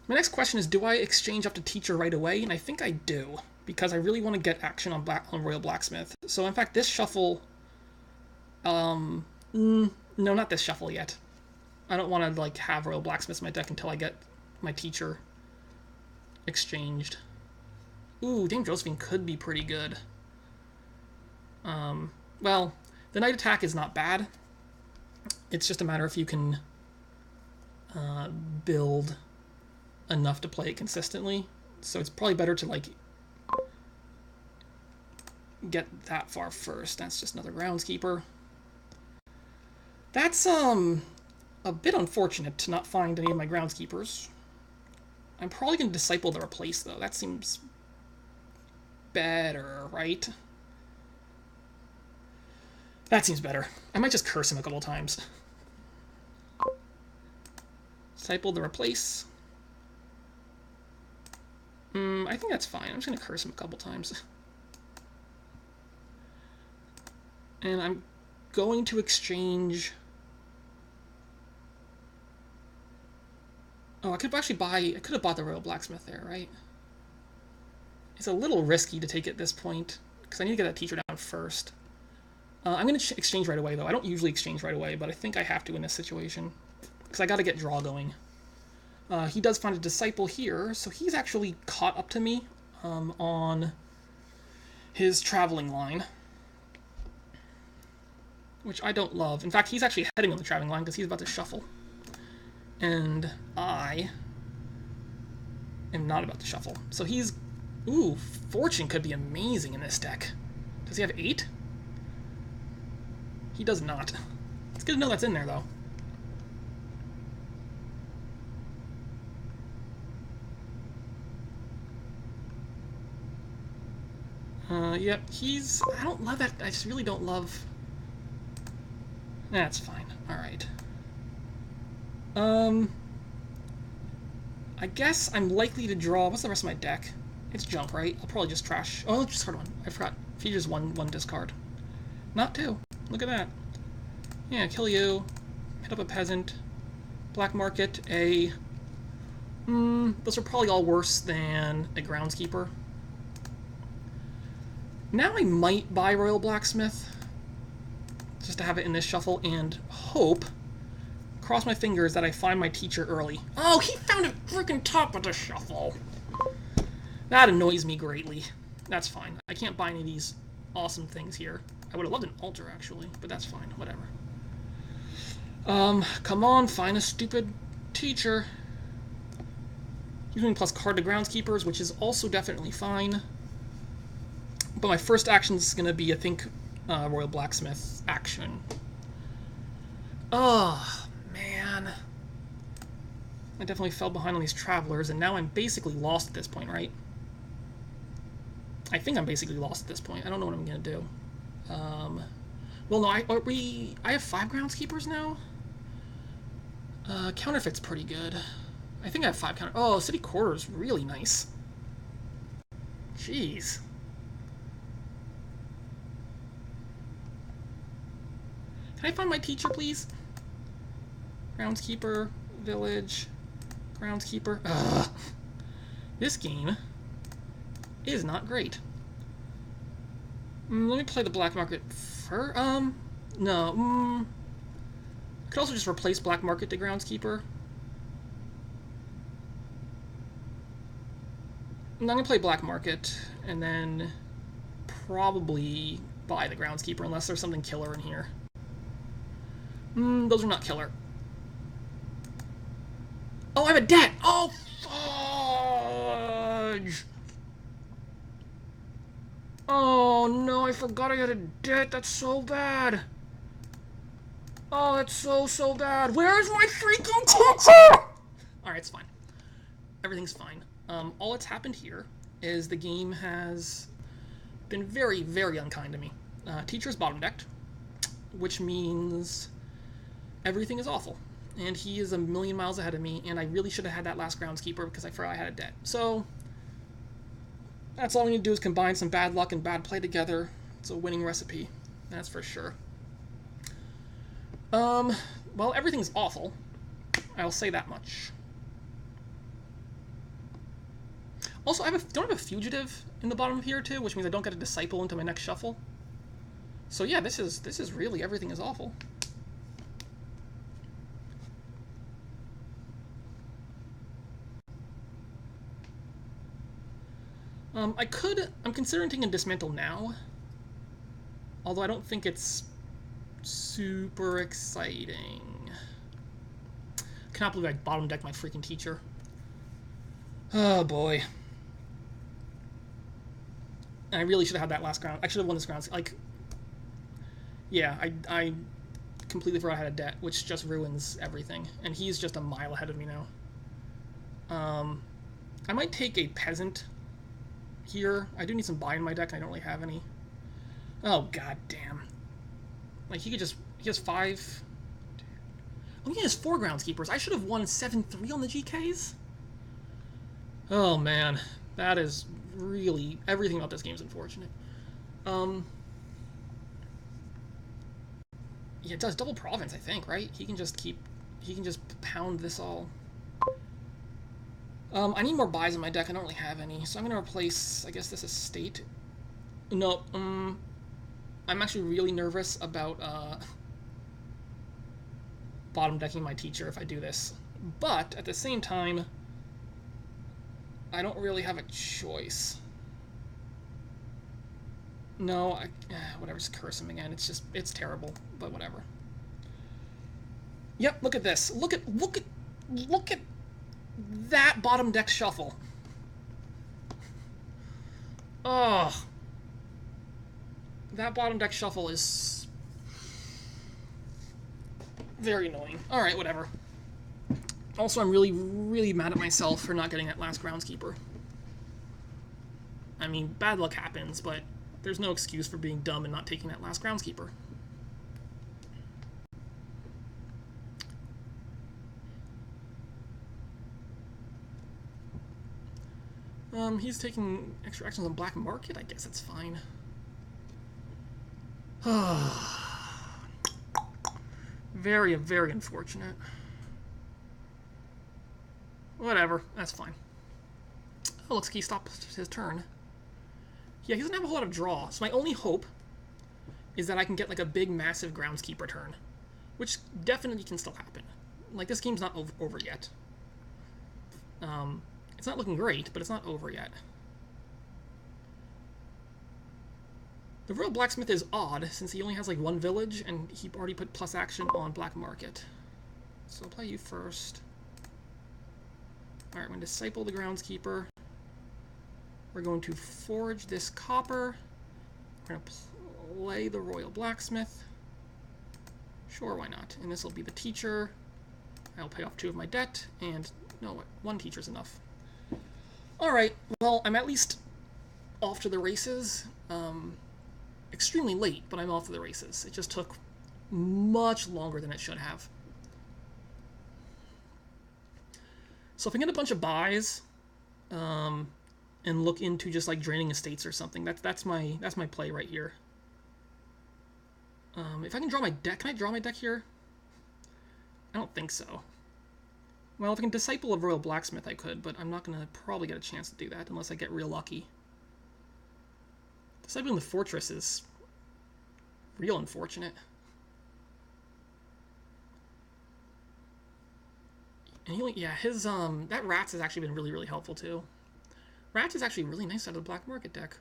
My next question is, do I exchange up to Teacher right away? And I think I do, because I really want to get action on Royal Blacksmith. So, in fact, this shuffle... no, not this shuffle yet. I don't want to, like, have Royal Blacksmith in my deck until I get my Teacher exchanged. Ooh, Dame Josephine could be pretty good. Well, the Night Attack is not bad. It's just a matter if you can build enough to play it consistently. So it's probably better to, like, get that far first. That's just another Groundskeeper. That's a bit unfortunate to not find any of my Groundskeepers. I'm probably going to Disciple the Replace, though. That seems better, right? That seems better. I might just curse him a couple times. Disciple the Replace. I think that's fine. I'm just going to curse him a couple times. And I'm going to exchange... Oh, I could actually buy... I could have bought the Royal Blacksmith there, right? It's a little risky to take it at this point, because I need to get that Teacher down first. I'm going to exchange right away, though. I don't usually exchange right away, but I think I have to in this situation, because I got to get draw going. He does find a Disciple here, so he's actually caught up to me on his traveling line, which I don't love. In fact, he's actually heading on the traveling line because he's about to shuffle. And I am not about to shuffle. So he's... Ooh, Fortune could be amazing in this deck. Does he have 8? He does not. It's good to know that's in there, though. Yep, he's... I don't love that. I just really don't love... That's fine. Alright. I guess I'm likely to draw... What's the rest of my deck? It's junk, right? I'll probably just trash... Oh, let's discard one. I forgot. Features one discard. Not 2. Look at that. Yeah, kill you. Hit up a Peasant. Black Market, a... those are probably all worse than a Groundskeeper. Now I might buy Royal Blacksmith, just to have it in this shuffle, and hope, cross my fingers, that I find my Teacher early. Oh, he found it freaking top of the shuffle! That annoys me greatly. That's fine. I can't buy any of these awesome things here. I would have loved an altar, actually, but that's fine. Whatever. Come on, find a stupid Teacher. He's doing plus card to Groundskeepers, which is also definitely fine. But my first action is going to be, I think, Royal Blacksmith action. Oh, man. I definitely fell behind on these Travelers, and now I'm basically lost at this point, right? I think I'm basically lost at this point. I don't know what I'm gonna do. Well, no, I have 5 groundskeepers now. Counterfeit's pretty good. I think I have 5 counter. Oh, city quarters really nice. Jeez. Can I find my teacher, please? Groundskeeper, village, groundskeeper. Ugh. This game is not great. Let me play the black market first. No. I could also just replace black market to groundskeeper. I'm gonna play black market and then probably buy the groundskeeper unless there's something killer in here. Those are not killer. Oh, I have a debt! Oh, fudge! Oh, no, I forgot I had a debt. That's so bad. Oh, that's so bad. Where is my freaking teacher? Alright, it's fine. Everything's fine. All that's happened here is the game has been very, very unkind to me. Teacher's bottom decked, which means everything is awful. And he is a million miles ahead of me, and I really should have had that last groundskeeper because I forgot I had a debt. So, that's all I need to do is combine some bad luck and bad play together. It's a winning recipe, that's for sure. Well, everything's awful. I'll say that much. Also, don't I have a fugitive in the bottom of here too, which means I don't get a disciple into my next shuffle. So yeah, this is really everything is awful. I'm considering taking a dismantle now, although I don't think it's super exciting. I cannot believe I bottom decked my freaking teacher. Oh boy. And I really should have had that last ground. I should have won this ground. Like, yeah, I completely forgot I had a debt, which just ruins everything. And he's just a mile ahead of me now. I might take a peasant here. I do need some buy in my deck, and I don't really have any. Oh, god damn. Like, he has 5... Oh, he has 4 groundskeepers. I should have won 7-3 on the GKs. Oh, man. That is really... Everything about this game is unfortunate. Yeah, it does double province, I think, right? He can just pound this all. I need more buys in my deck. I don't really have any. So I'm going to replace, I guess, this estate. No, I'm actually really nervous about bottom decking my teacher if I do this. But, at the same time, I don't really have a choice. No, whatever, just curse him again. It's terrible, but whatever. Yep, look at this. Look at that bottom deck shuffle. Oh. That bottom deck shuffle is very annoying. Alright, whatever. Also, I'm really, really mad at myself for not getting that last groundskeeper. I mean, bad luck happens, but there's no excuse for being dumb and not taking that last groundskeeper. He's taking extra actions on black market. I guess that's fine. Very, very unfortunate. Whatever, that's fine. Oh, looks like he stopped his turn. Yeah, he doesn't have a whole lot of draw, so my only hope is that I can get like a big, massive groundskeeper turn, which definitely can still happen. Like, this game's not over yet. It's not looking great, but it's not over yet. The Royal Blacksmith is odd, since he only has like 1 village, and he already put plus action on Black Market. So I'll play you first. Alright, we're going to disciple the groundskeeper. We're going to forge this copper. We're going to play the Royal Blacksmith. Sure, why not? And this will be the teacher. I'll pay off 2 of my debt, and no, 1 teacher's enough. Alright, well, I'm at least off to the races. Extremely late, but I'm off to the races. It just took much longer than it should have. So if I get a bunch of buys, and look into just like draining estates or something, that's my play right here. If I can draw my deck, can I draw my deck here? I don't think so. Well, if I can Disciple of Royal Blacksmith, I could, but I'm not going to probably get a chance to do that unless I get real lucky. Discipling the Fortress is real unfortunate. And he, yeah, his, that Rats has actually been really, really helpful, too. Rats is actually really nice out of the Black Market deck.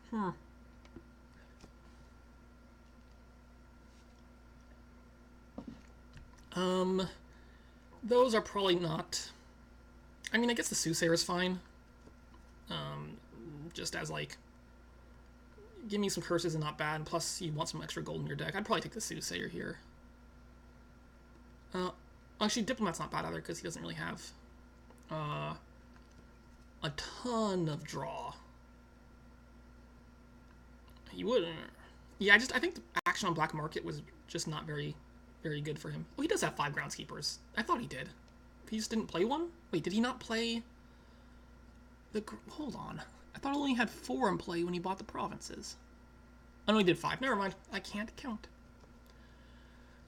Those are probably not... I mean, I guess the Soothsayer is fine. Just as, like, give me some curses and not bad, plus you want some extra gold in your deck. I'd probably take the Soothsayer here. Actually, Diplomat's not bad either, because he doesn't really have a ton of draw. He would... Yeah, I think the action on Black Market was just not very good for him. Oh, he does have 5 Groundskeepers. I thought he did. He just didn't play one? Wait, did he not play... Hold on. I thought he only had 4 in play when he bought the provinces. Oh, no, he did 5. Never mind. I can't count.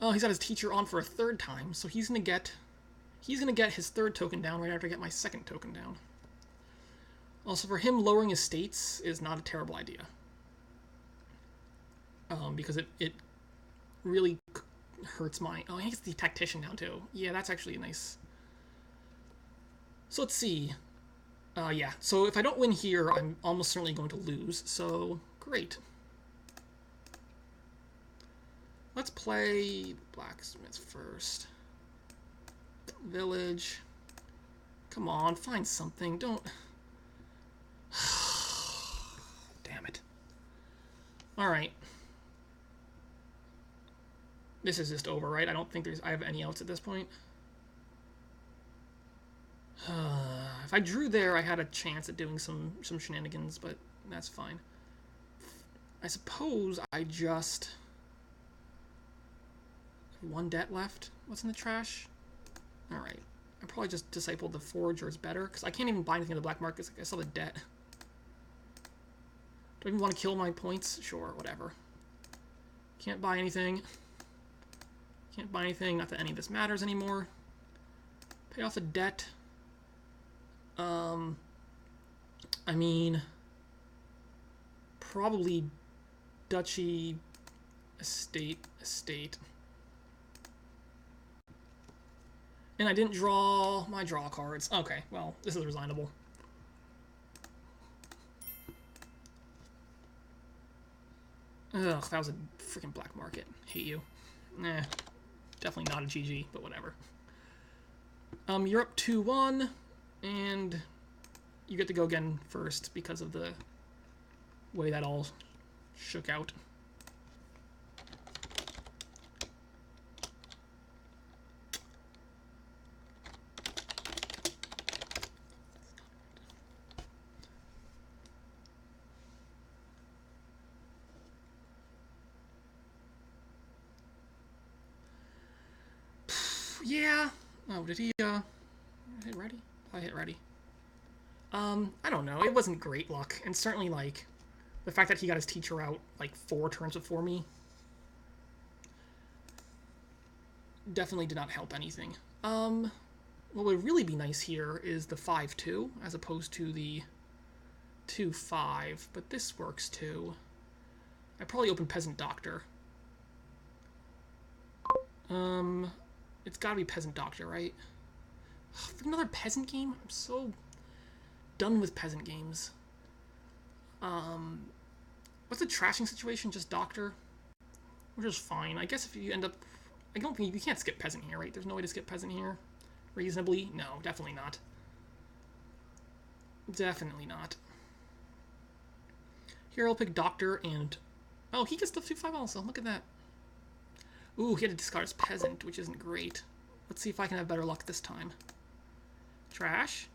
Oh, he's got his teacher on for a 3rd time, so he's gonna get his 3rd token down right after I get my 2nd token down. Also, for him, lowering his states is not a terrible idea. Because it really hurts my... Oh, he gets the Tactician down, too. Yeah, that's actually nice. So let's see. Yeah, so if I don't win here, I'm almost certainly going to lose, so great. Let's play Blacksmith first. Village. Come on, find something. Don't... Damn it. Alright. This is just over, right? I don't think I have any outs at this point. If I drew there, I had a chance at doing some shenanigans, but that's fine. I suppose I just... 1 debt left. What's in the trash? Alright. I probably just Discipled the Forager is better, because I can't even buy anything in the black market. I saw the debt. Do I even want to kill my points? Sure, whatever. Can't buy anything. Can't buy anything. Not that any of this matters anymore. Pay off the debt. I mean, probably Duchy, estate. And I didn't draw my draw cards. Okay, well, this is resignable. Ugh, that was a freaking black market. Hate you. Nah, definitely not a GG, but whatever. You're up 2-1, and you get to go again first because of the way that all shook out. Yeah. Oh, did he, hit ready? I hit ready. I don't know. It wasn't great luck. And certainly, like, the fact that he got his teacher out, like, 4 turns before me definitely did not help anything. What would really be nice here is the 5-2, as opposed to the 2-5. But this works, too. I probably open Peasant Doctor. It's gotta be Peasant Doctor, right? Ugh, another peasant game? I'm so done with peasant games. What's the trashing situation? Just Doctor? Which is fine. I guess if you end up... I don't think... You can't skip peasant here, right? There's no way to skip peasant here. Reasonably? No, definitely not. Definitely not. Here I'll pick Doctor and... Oh, he gets the 2-5 also. Look at that. Ooh, he had to discard his peasant, which isn't great. Let's see if I can have better luck this time. Trash?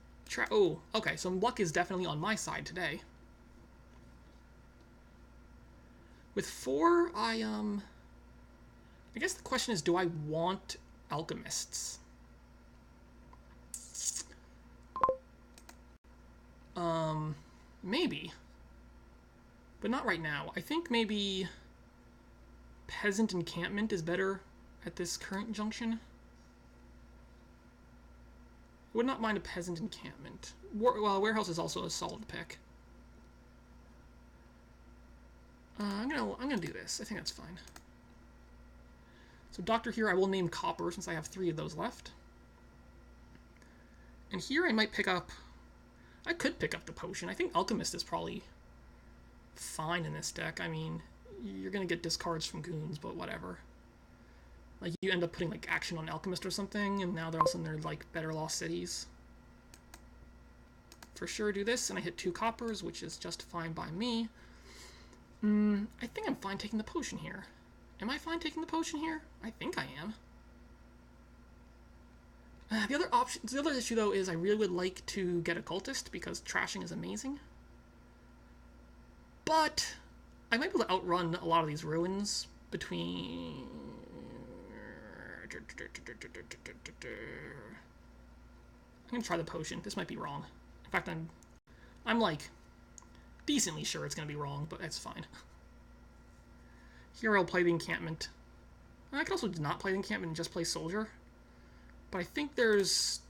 Oh, okay, so luck is definitely on my side today. With 4, I guess the question is, do I want Alchemists? Maybe. But not right now. I think maybe Peasant Encampment is better at this current junction. Would not mind a Peasant Encampment. Well, Warehouse is also a solid pick. I'm gonna do this. I think that's fine. So Doctor here I will name Copper since I have 3 of those left. And here I might pick up... I could pick up the Potion. I think Alchemist is probably fine in this deck. I mean, you're gonna get discards from Goons, but whatever. Like, you end up putting, like, action on Alchemist or something, and now they're all of a sudden they're, like, better lost cities. For sure do this, and I hit 2 coppers, which is just fine by me. I think I'm fine taking the Potion here. Am I fine taking the Potion here? I think I am. The other issue, though, is I really would like to get a Cultist, because trashing is amazing. But I might be able to outrun a lot of these ruins between... I'm gonna try the Potion. This might be wrong. In fact, I'm like decently sure it's gonna be wrong, but that's fine. Here I'll play the Encampment. I could also not play the Encampment and just play Soldier, but I think there's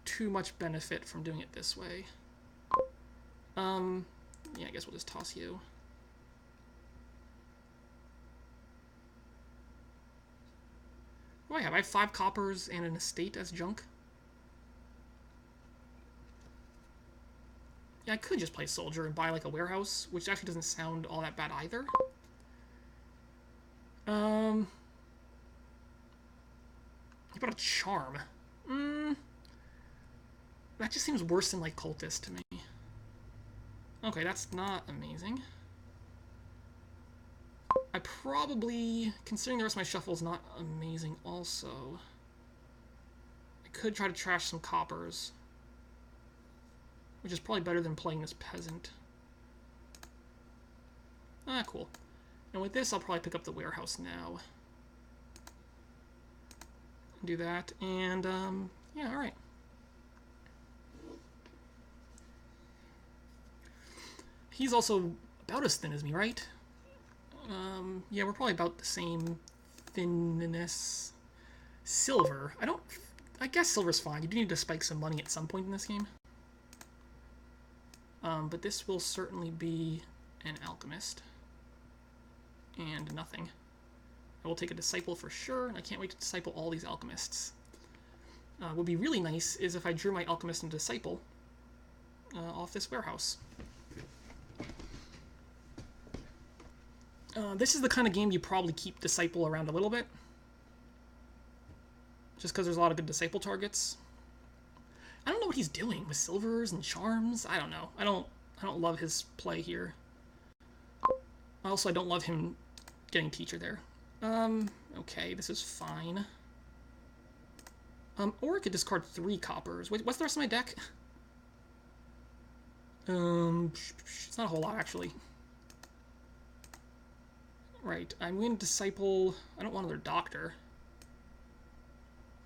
too much benefit from doing it this way. Yeah, I guess we'll just toss you. What do I have? I have 5 coppers and an estate as junk. Yeah, I could just play Soldier and buy like a warehouse, which actually doesn't sound all that bad either. How about a Charm? That just seems worse than like Cultist to me. Okay, that's not amazing. I probably, considering the rest of my shuffle is not amazing also, I could try to trash some coppers, which is probably better than playing this Peasant. Ah, cool. And with this, I'll probably pick up the warehouse now. Do that, and, yeah, alright. He's also about as thin as me, right? Yeah, we're probably about the same thinness. Silver. I guess silver's fine. You do need to spike some money at some point in this game. But this will certainly be an Alchemist. And nothing. I will take a Disciple for sure, and I can't wait to Disciple all these Alchemists. What would be really nice is if I drew my Alchemist and Disciple off this warehouse. This is the kind of game you probably keep Disciple around a little bit. Just because there's a lot of good Disciple targets. I don't know what he's doing with Silvers and Charms. I don't know. I don't love his play here. Also, I don't love him getting Teacher there. Okay, this is fine. Or I could discard 3 coppers. Wait, what's the rest of my deck? It's not a whole lot, actually. Right, I'm going to Disciple... I don't want another Doctor.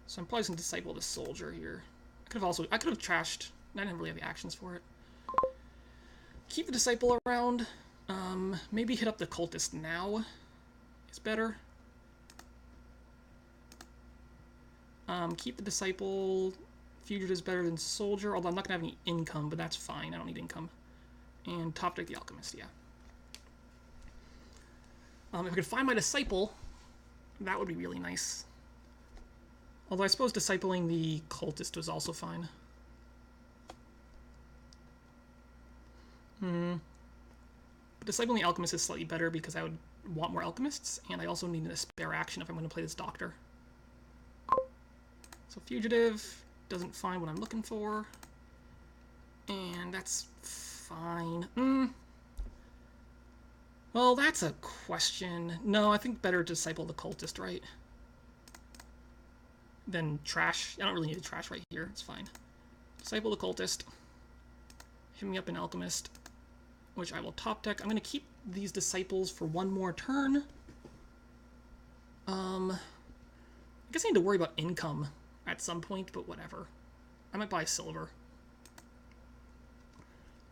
So I'm probably going to Disciple the Soldier here. I could have trashed... I didn't really have the actions for it. Keep the Disciple around. Maybe hit up the Cultist now. Is better. Keep the Disciple. Fugitive is better than Soldier, although I'm not going to have any income, but that's fine. I don't need income. And top deck the Alchemist, yeah. If I could find my Disciple, that would be really nice. Although I suppose Discipling the Cultist was also fine. But Discipling the Alchemist is slightly better because I would want more Alchemists, and I also need a spare action if I'm going to play this Doctor. So Fugitive doesn't find what I'm looking for. And that's fine. Well, that's a question. No, I think better to Disciple the Cultist, right? Then trash. I don't really need a trash right here. It's fine. Disciple the Cultist. Hit me up in Alchemist, which I will top deck. I'm going to keep these disciples for one more turn. I guess I need to worry about income at some point, but whatever. I might buy silver.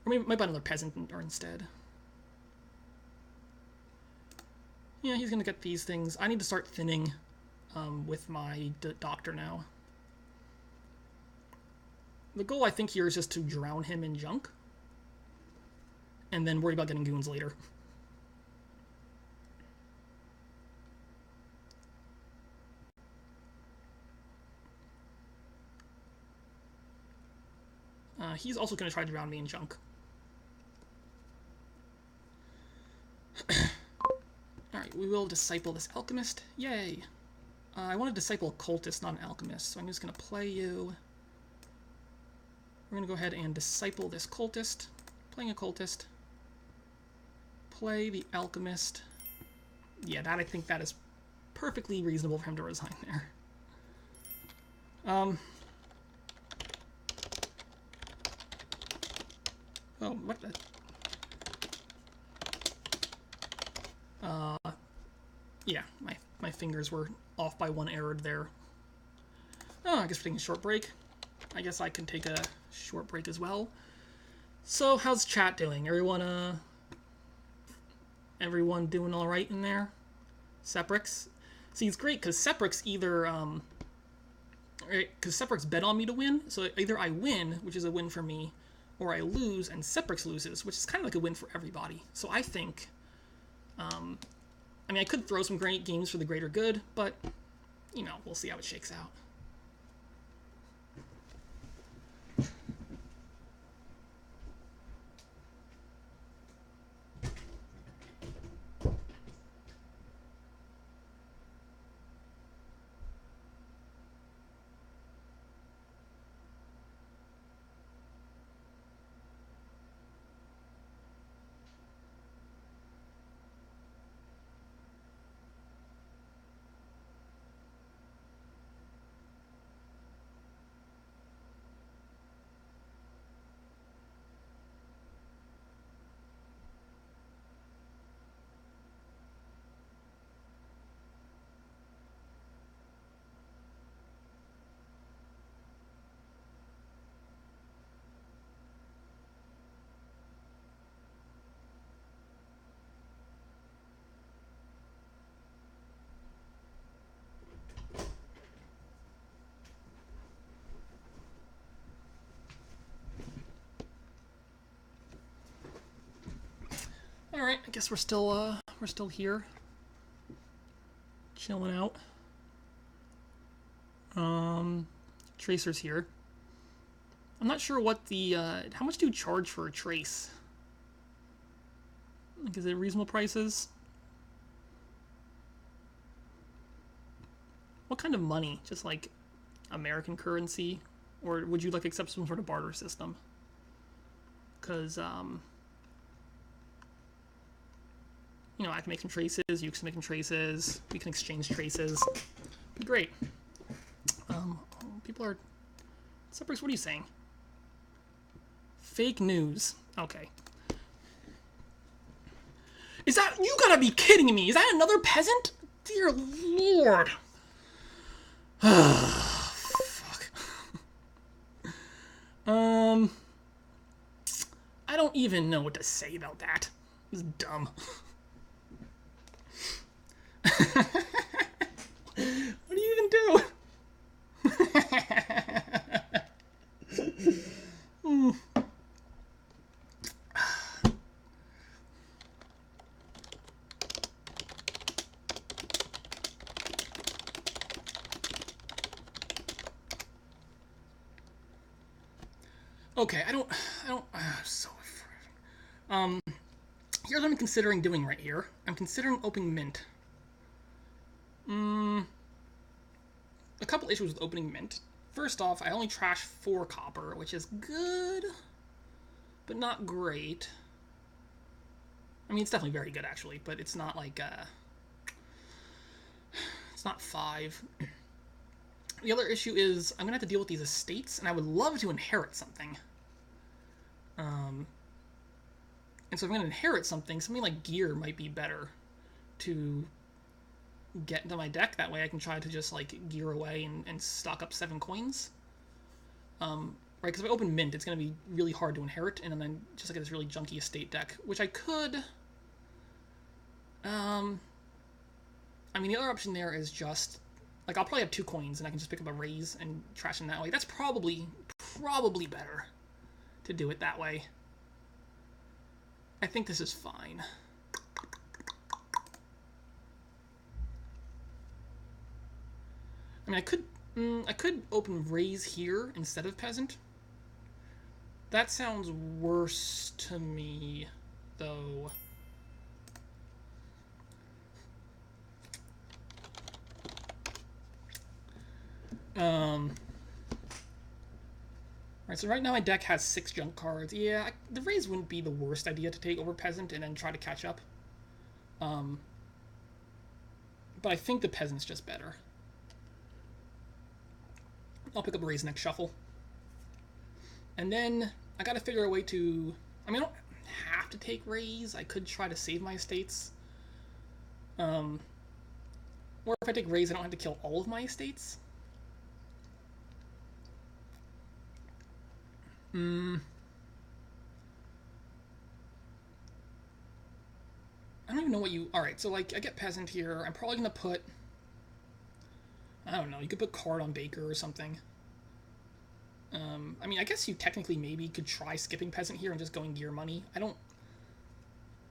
Or maybe I might buy another peasant instead. Yeah, he's gonna get these things. I need to start thinning with my doctor now. The goal, I think, here is just to drown him in junk. And then worry about getting goons later. He's also going to try to drown me in junk. Alright, we will disciple this Alchemist. Yay! I want to disciple a Cultist, not an Alchemist, so I'm just going to play you. We're going to go ahead and disciple this Cultist. Playing a Cultist. Play the Alchemist. Yeah, I think that is perfectly reasonable for him to resign there. Oh, what the... Yeah, my fingers were off by one error there. Oh, I guess we're taking a short break. I guess I can take a short break as well. So, how's chat doing? Everyone doing all right in there? Seprix? See, it's great, because Seprix either, because Seprix bet on me to win, so either I win, which is a win for me, or I lose, and Seprix loses, which is kind of like a win for everybody. So I think, I mean, I could throw some great games for the greater good, but, you know, we'll see how it shakes out. Alright, I guess we're still here. Chilling out. Tracer's here. I'm not sure what the, how much do you charge for a trace? Like, is it reasonable prices? What kind of money? Just like American currency? Or would you like accept some sort of barter system? Because, you know, I can make some traces, you can make some traces, we can exchange traces. Be great. People are... Seprix, what are you saying? Fake news. Okay. Is that... You gotta be kidding me! Is that another peasant? Dear Lord! Fuck. I don't even know what to say about that. It's dumb. What do you even do? Okay, I don't, I'm so afraid. Here's what I'm considering doing right here. I'm considering opening mint. A couple issues with opening mint. First off, I only trash 4 copper, which is good, but not great. I mean, it's definitely very good, actually, but it's not like, it's not 5. The other issue is I'm going to have to deal with these estates, and I would love to inherit something. And so if I'm going to inherit something like gear might be better to get into my deck. That way I can try to just like gear away and stock up 7 coins. Right, because if I open mint, it's going to be really hard to inherit, and then just like this really junky estate deck, which I could... I mean, the other option there is just... Like, I'll probably have 2 coins, and I can just pick up a Raze and trash them that way. That's probably better to do it that way. I think this is fine. I mean, I could open Raze here instead of Peasant. That sounds worse to me, though. Right, so right now my deck has 6 junk cards. Yeah, the Raze wouldn't be the worst idea to take over Peasant and then try to catch up. But I think the Peasant's just better. I'll pick up a Raze next shuffle. And then I gotta figure a way to... I mean, I don't have to take Raze. I could try to save my estates. Or if I take Raze, I don't have to kill all of my estates. I don't even know what you... Alright, so like, I get Peasant here. I'm probably gonna put... I don't know, you could put Card on Baker or something. I mean, I guess you technically maybe could try skipping Peasant here and just going Gear Money. I don't...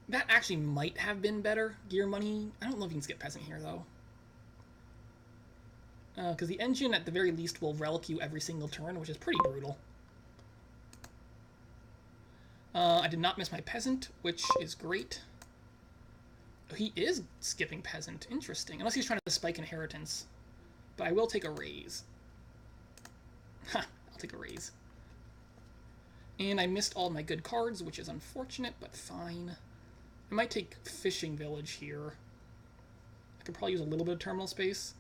That actually might have been better, Gear Money. I don't know if you can skip Peasant here, though. Because the engine, at the very least, will relic you every single turn, which is pretty brutal. I did not miss my Peasant, which is great. He is skipping Peasant. Interesting. Unless he's trying to spike Inheritance. But I will take a Raze. Ha! I'll take a Raze. And I missed all my good cards, which is unfortunate, but fine. I might take Fishing Village here. I could probably use a little bit of terminal space.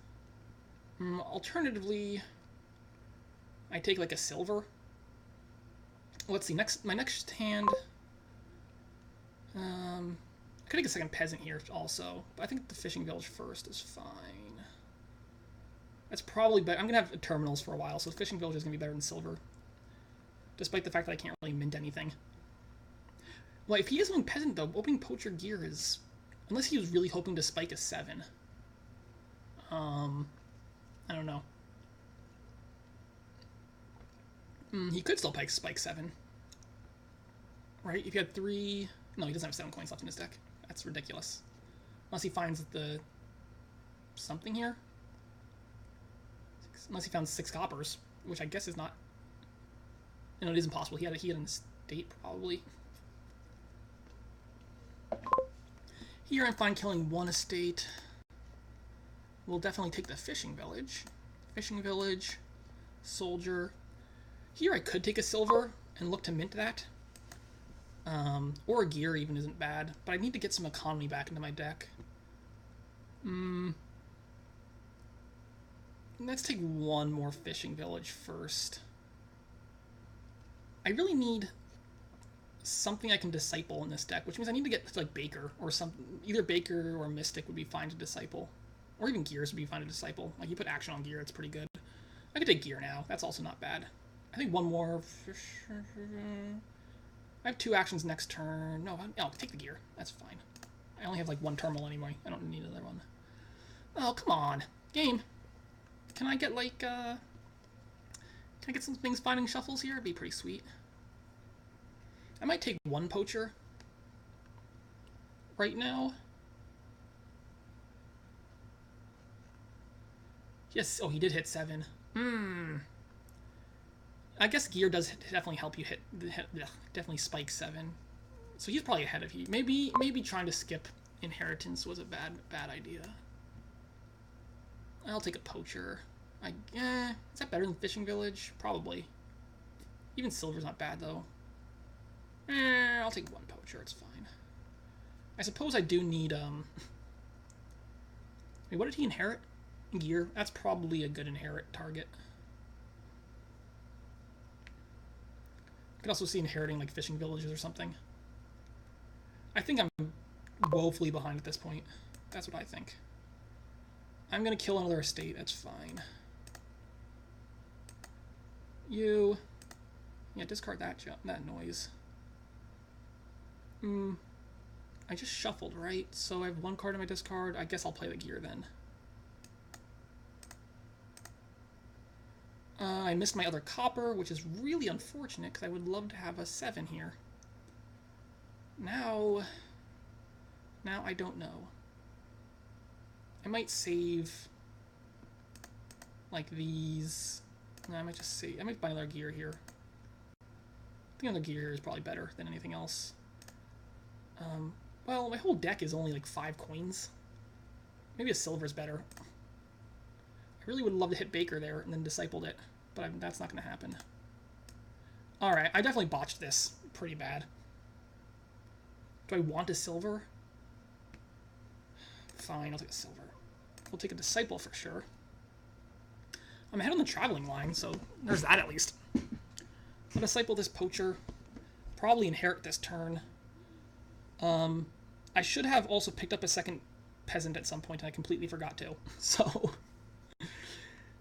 Alternatively, I take like a silver. Let's see, my next hand... I could take a second Peasant here also, but I think the Fishing Village first is fine. That's probably better. I'm going to have terminals for a while, so Fishing Village is going to be better than silver. Despite the fact that I can't really mint anything. Well, if he is doing Peasant, though, opening Poacher Gear is... Unless he was really hoping to spike a 7. I don't know. He could still spike 7. Right? If you had 3... No, he doesn't have 7 coins left in his deck. That's ridiculous. Unless he finds the... something here? Unless he found 6 coppers, which I guess is not... No, it is impossible. He had an estate, probably. Here I'm fine killing 1 estate. We'll definitely take the Fishing Village. Fishing Village, Soldier. Here I could take a silver and look to mint that. Or a gear even isn't bad, but I need to get some economy back into my deck. Let's take 1 more Fishing Village first. I really need something I can disciple in this deck, which means I need to get like Baker or something. Either Baker or Mystic would be fine to disciple. Or even Gears would be fine to disciple. Like, you put action on Gear, it's pretty good. I could take Gear now. That's also not bad. I think 1 more... I have 2 actions next turn. No, I'll take the Gear. That's fine. I only have, like, 1 terminal anyway. I don't need another one. Oh, come on. Game. Can I get, like, Can I get some things finding shuffles here? It'd be pretty sweet. I might take 1 Poacher. Right now. Yes, oh, he did hit 7. I guess Gear does definitely help you definitely spike 7. So he's probably ahead of you. Maybe trying to skip Inheritance was a bad idea. I'll take a Poacher. Is that better than Fishing Village? Probably. Even Silver's not bad, though. I'll take 1 Poacher, it's fine. I suppose I do need, Wait, what did he inherit? Gear. That's probably a good inherit target. I could also see inheriting like Fishing Villages or something. I think I'm woefully behind at this point. That's what I think. I'm gonna kill another estate, that's fine. You... Yeah, discard that noise. I just shuffled, right? So I have one card in my discard. I guess I'll play the gear then. I missed my other copper, which is really unfortunate because I would love to have a 7 here. Now I don't know. I might save like these. No, I might just save. I might buy another gear here. I think another gear is probably better than anything else. Well, my whole deck is only like 5 coins. Maybe a silver is better. I really would love to hit Baker there and then discipled it, but that's not going to happen. Alright, I definitely botched this pretty bad. Do I want a silver? Fine, I'll take a silver. We'll take a disciple for sure. I'm ahead on the traveling line, so there's that at least. I'll disciple this Poacher. Probably inherit this turn. I should have also picked up a second Peasant at some point, and I completely forgot to. So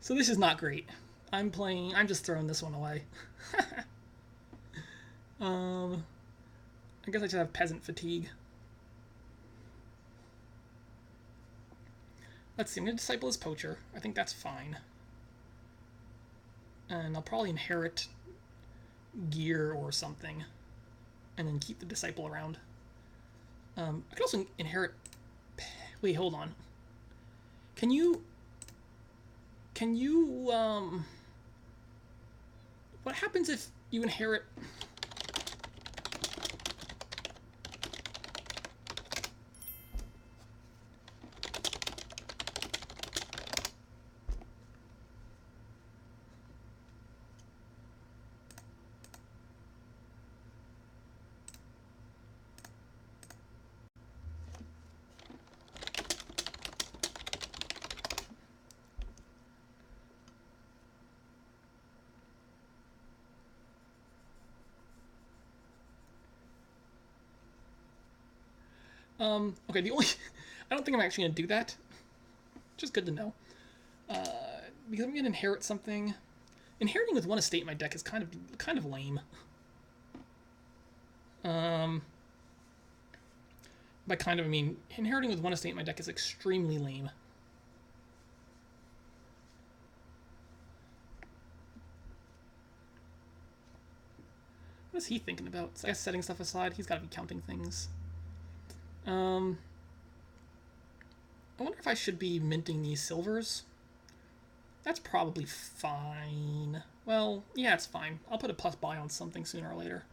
this is not great. I'm just throwing this one away. I guess I should have Peasant fatigue. Let's see, I'm going to disciple this Poacher. I think that's fine. And I'll probably inherit gear or something. And then keep the disciple around. I could also inherit... Wait, hold on. Can you... What happens if you inherit... Okay, the only... I don't think I'm actually going to do that. Just good to know. Because I'm going to inherit something. Inheriting with one estate in my deck is kind of lame. By kind of, I mean, inheriting with one estate in my deck is extremely lame. What is he thinking about? I guess setting stuff aside. He's got to be counting things. I wonder if I should be minting these silvers. That's probably fine. Well, yeah, it's fine. I'll put a plus buy on something sooner or later.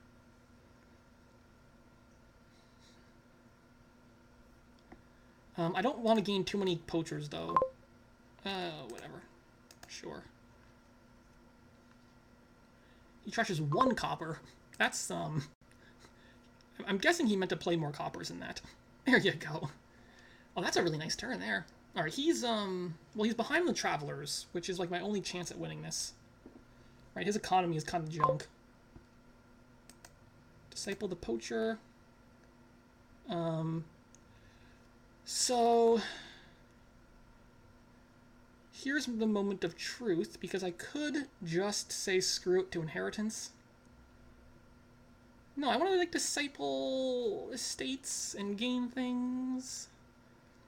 I don't want to gain too many poachers, though. Whatever. Sure. He trashes 1 copper. That's, I'm guessing he meant to play more coppers than that. There you go. Oh, that's a really nice turn there. Alright, he's, well, he's behind the Travelers, which is, like, my only chance at winning this. Right, his economy is kind of junk. Disciple the Poacher. So... Here's the moment of truth, because I could just say screw it to inheritance. No, I want to, like, disciple estates and gain things.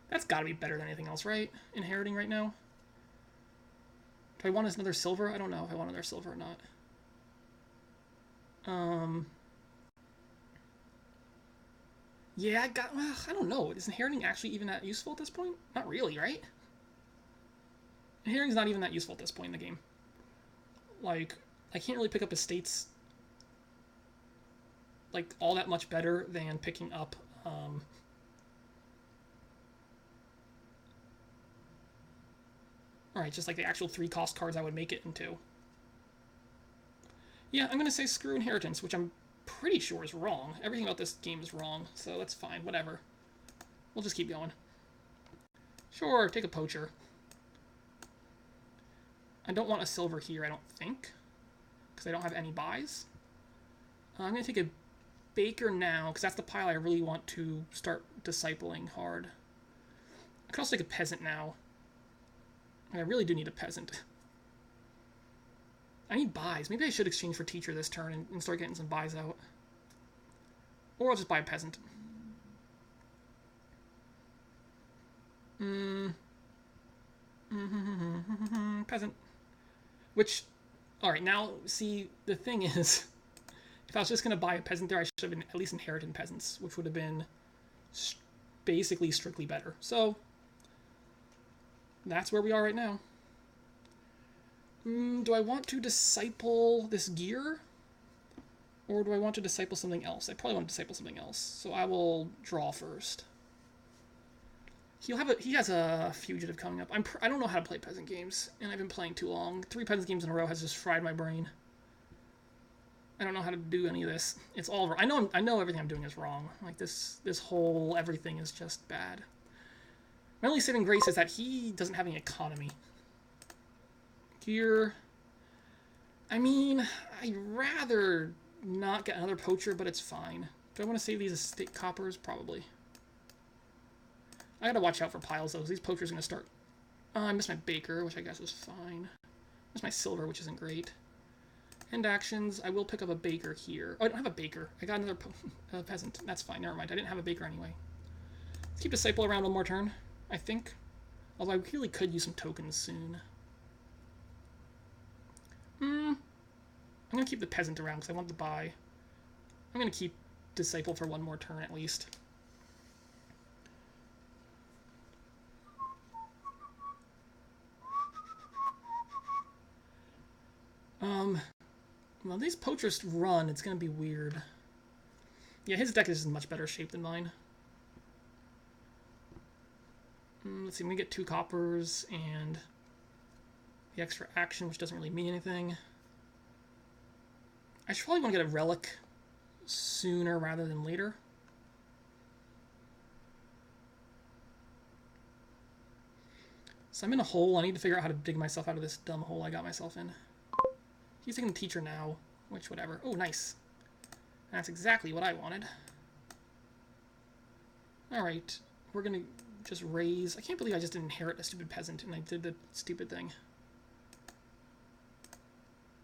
That's got to be better than anything else, right? Inheriting right now. Do I want another silver? I don't know if I want another silver or not. Yeah, well, I don't know. Is inheriting actually even that useful at this point? Not really, right? Inheriting's not even that useful at this point in the game. Like, I can't really pick up estates like all that much better than picking up alright, just like the actual 3-cost cards I would make it into. Yeah, I'm gonna say screw inheritance, which I'm pretty sure is wrong. Everything about this game is wrong, so that's fine, whatever. We'll just keep going. Sure, take a Poacher. I don't want a silver here, I don't think, because I don't have any buys. I'm gonna take a Baker now, because that's the pile I really want to start discipling hard. I could also take a Peasant now. I really do need a Peasant. I need buys. Maybe I should exchange for Teacher this turn and start getting some buys out. Or I'll just buy a Peasant. Peasant. Which, alright, now, see, the thing is, if I was just going to buy a Peasant there, I should have been at least inherited Peasants, which would have been basically strictly better. So, that's where we are right now. Do I want to disciple this gear? Or do I want to disciple something else? I probably want to disciple something else. So I will draw first. He has a fugitive coming up. I don't know how to play peasant games, and I've been playing too long. 3 peasant games in a row has just fried my brain. I don't know how to do any of this. It's all I know everything I'm doing is wrong. Like this whole everything is just bad. My only saving grace is that he doesn't have any economy. Here, I mean, I'd rather not get another poacher, but it's fine. Do I want to save these estate coppers? Probably. I gotta watch out for piles, though, because these poachers are gonna start... I missed my baker, which I guess is fine. Missed my silver, which isn't great. End actions, I will pick up a baker here. Oh, I don't have a baker. I got another peasant. That's fine, never mind. I didn't have a baker anyway. Let's keep Disciple around one more turn, I think. Although I really could use some tokens soon. I'm gonna keep the peasant around because I want to buy. I'm gonna keep Disciple for one more turn at least. Well, these poachers run, it's gonna be weird. Yeah, his deck is in much better shape than mine. Let's see, we get 2 coppers and the extra action, which doesn't really mean anything. I should probably want to get a relic sooner rather than later. So I'm in a hole. I need to figure out how to dig myself out of this dumb hole I got myself in. He's taking the teacher now, which whatever. Oh, nice. That's exactly what I wanted. Alright, we're gonna just raise. I can't believe I just didn't inherit a stupid peasant and I did the stupid thing.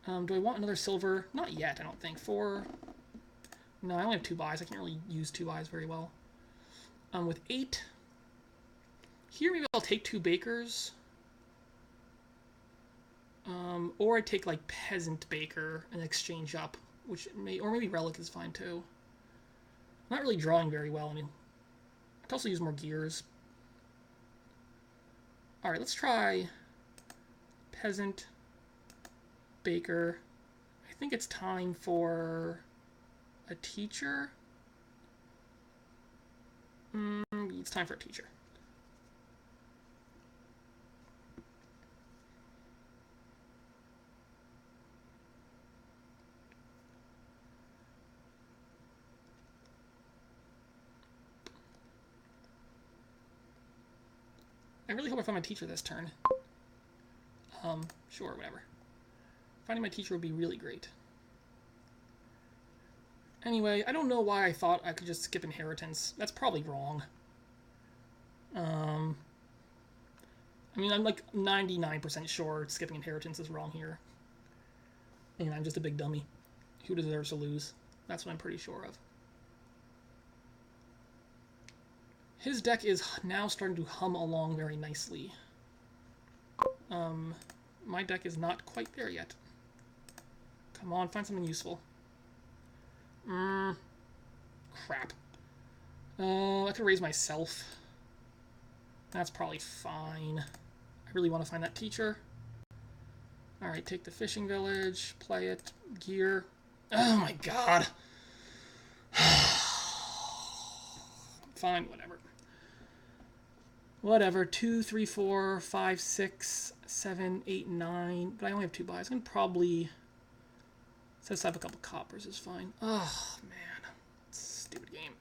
Do I want another silver? Not yet, I don't think. 4. No, I only have 2 buys. I can't really use 2 buys very well. With 8. Here, maybe I'll take 2 bakers. Or I take, like, peasant baker and exchange up. Or maybe relic is fine, too. I'm not really drawing very well. I mean, I could also use more gears. Alright, let's try peasant baker. I think it's time for a teacher. It's time for a teacher. I really hope I find my teacher this turn. Sure, whatever. Finding my teacher would be really great. Anyway, I don't know why I thought I could just skip inheritance. That's probably wrong. I mean, I'm like 99% sure skipping inheritance is wrong here. And I'm just a big dummy who deserves to lose. That's what I'm pretty sure of. His deck is now starting to hum along very nicely. My deck is not quite there yet. Come on, find something useful. Crap. I could raise myself. That's probably fine. I really want to find that teacher. Alright, take the fishing village, play it, gear. Oh my god! Fine, whatever. Whatever, 2, 3, 4, 5, 6, 7, 8, 9. But I only have 2 buys. I can probably set aside a couple coppers is fine. Oh, man. Stupid game.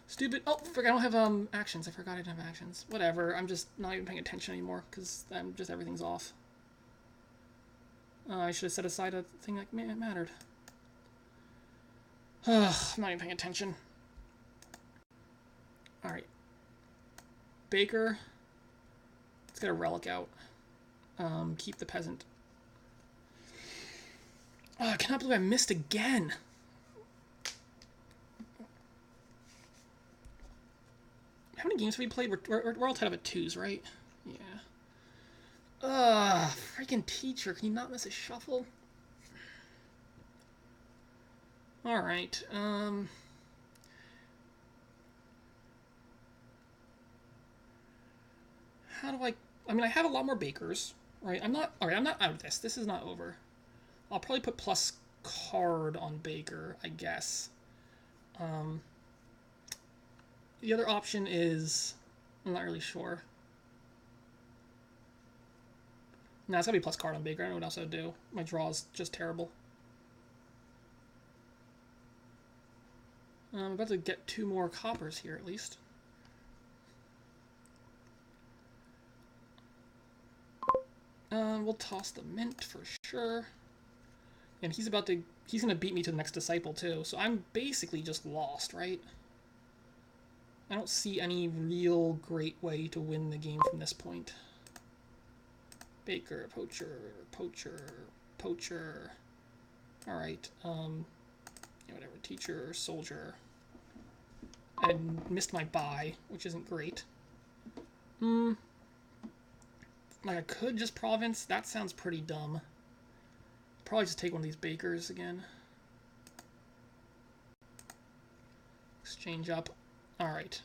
Stupid. Oh, I don't have actions. I forgot I didn't have actions. Whatever. I'm just not even paying attention anymore because everything's off. I should have set aside a thing that mattered. Ugh, I'm not even paying attention. Alright. Baker. Let's get a relic out. Keep the peasant. Oh, I cannot believe I missed again. How many games have we played? We're all tied up at 2s, right? Yeah. Ugh, freaking teacher. Can you not miss a shuffle? Alright, how do I mean, I have a lot more bakers, right? I'm not out of this. This is not over. I'll probably put plus card on baker, I guess. The other option is, I'm not really sure. Nah, it's gotta be plus card on baker. I don't know what else I would do. My draw is just terrible. I'm about to get 2 more coppers here, at least. We'll toss the mint for sure. And he's gonna beat me to the next disciple too, so I'm basically just lost, right? I don't see any real great way to win the game from this point. Baker, poacher, poacher, poacher. Alright, yeah, whatever, teacher, soldier. I missed my buy, which isn't great. Like, I could just province. That sounds pretty dumb. Probably just take one of these bakers again. Exchange up. Alright.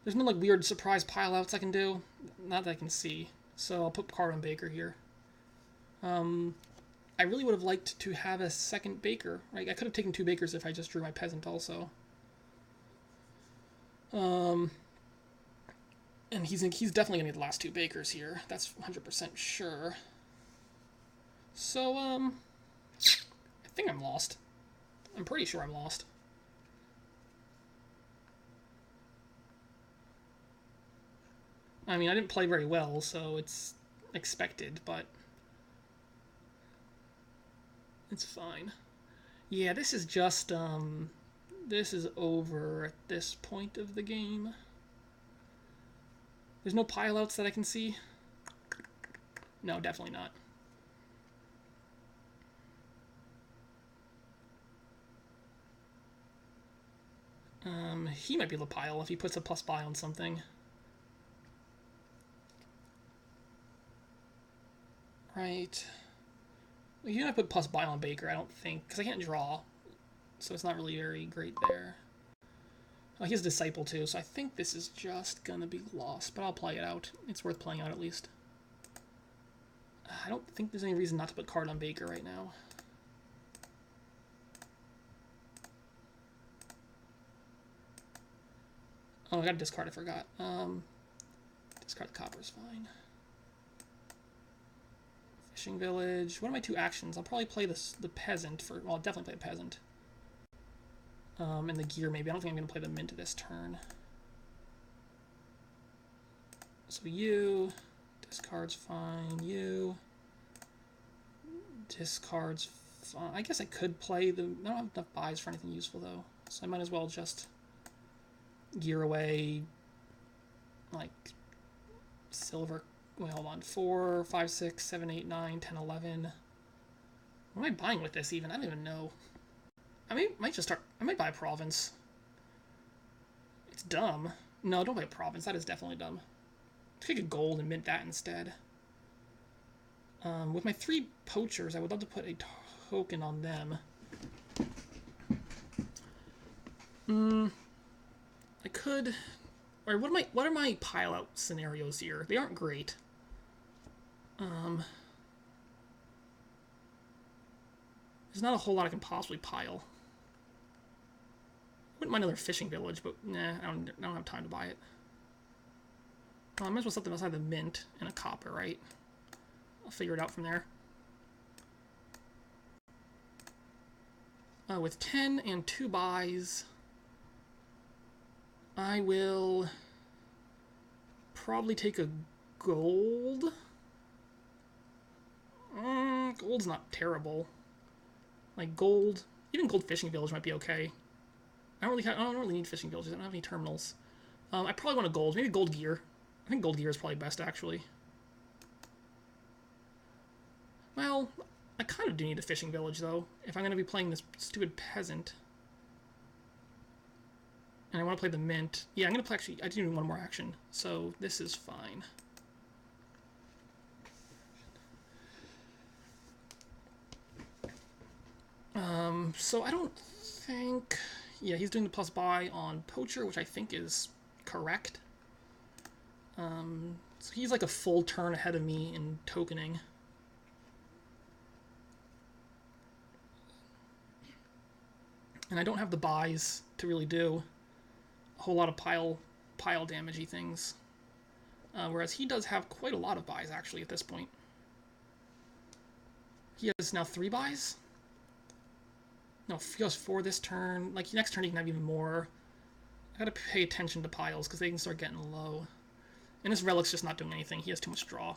There's no, like, weird surprise pile-outs I can do. Not that I can see. So I'll put card on baker here. I really would have liked to have a second baker. Right? I could have taken 2 bakers if I just drew my peasant also. And he's definitely gonna be the last 2 bakers here. That's 100% sure. So, I think I'm lost. I'm pretty sure I'm lost. I mean, I didn't play very well, so it's expected, but it's fine. Yeah, this is just, this is over at this point of the game. There's no pile-outs that I can see? No, definitely not. He might be able to pile if he puts a plus buy on something. Right. You're gonna put plus buy on Baker, I don't think, because I can't draw. So it's not really very great there. Oh, he has Disciple too, so I think this is just gonna be lost, but I'll play it out. It's worth playing out at least. I don't think there's any reason not to put card on Baker right now. Oh, I gotta discard, I forgot. Discard the copper is fine. Fishing Village. What are my 2 actions? I'll probably play the Peasant for... Well, I'll definitely play the Peasant. And the Gear, maybe. I don't think I'm going to play the Mint this turn. So you... Discard's fine. You... Discard's fine. I guess I could play the... I don't have enough buys for anything useful, though. So I might as well just... Gear away... Like... Silver... Wait, hold on. 4, 5, 6, 7, 8, 9, 10, 11. What am I buying with this even? I don't even know. I might just start... I might buy a province. It's dumb. No, don't buy a province. That is definitely dumb. Take a gold and mint that instead. With my 3 poachers, I would love to put a token on them. I could... Or what are my pile-out scenarios here? They aren't great. There's not a whole lot I can possibly pile. I wouldn't mind another fishing village, but nah, I don't have time to buy it. Well, I might as well set them aside the mint and a copper, right? I'll figure it out from there. With 10 and 2 buys, I will probably take a gold. Gold's not terrible. Like gold, Even gold fishing village might be okay. I don't really need fishing villages. I don't have any terminals. I probably want a gold. Maybe gold gear. I think gold gear is probably best, actually. Well, I kind of do need a fishing village, though, if I'm going to be playing this stupid peasant. And I want to play the mint. Yeah, I'm going to play, actually, I do need one more action, so this is fine. So I don't think... Yeah, he's doing the plus buy on Poacher, which I think is correct. So he's like a full turn ahead of me in tokening. And I don't have the buys to really do a whole lot of pile damagey things. Whereas he does have quite a lot of buys, actually, at this point. He has now 3 buys? No, he goes 4 this turn. Like, next turn he can have even more. I gotta pay attention to piles, because they can start getting low. And this Relic's just not doing anything. He has too much draw.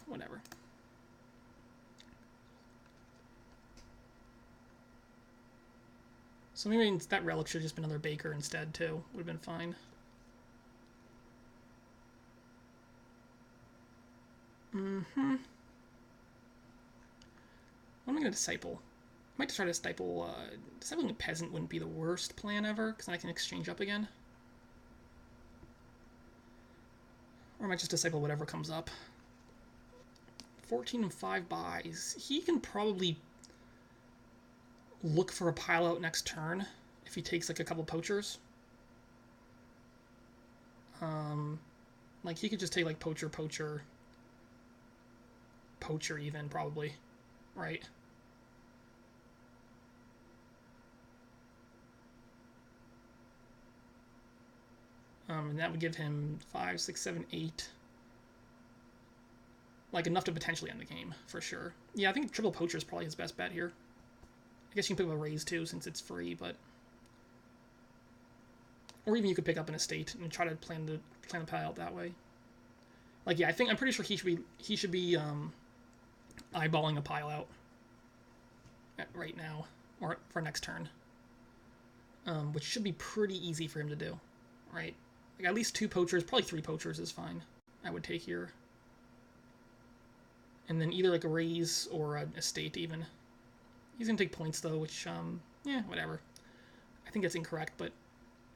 Whatever. So maybe that Relic should have just been another Baker instead, too. Would have been fine. What am I going to disciple? I might try to disciple... discipling a peasant wouldn't be the worst plan ever, because then I can exchange up again. Or I might just disciple whatever comes up. 14 and 5 buys. He can probably look for a pile out next turn if he takes like a couple poachers. Like he could just take like poacher even probably, right? And that would give him 5, 6, 7, 8. Like enough to potentially end the game for sure. Yeah, I think triple poacher is probably his best bet here. I guess you can pick up a Raze too since it's free, but or even you could pick up an estate and try to plan the pile out that way. Like yeah, I'm pretty sure he should be eyeballing a pile out right now or for next turn, which should be pretty easy for him to do, right? Like at least 2 poachers, probably 3 poachers is fine. I would take here, and then either like a Raze or an estate even. He's gonna take points though, which yeah, whatever. I think that's incorrect, but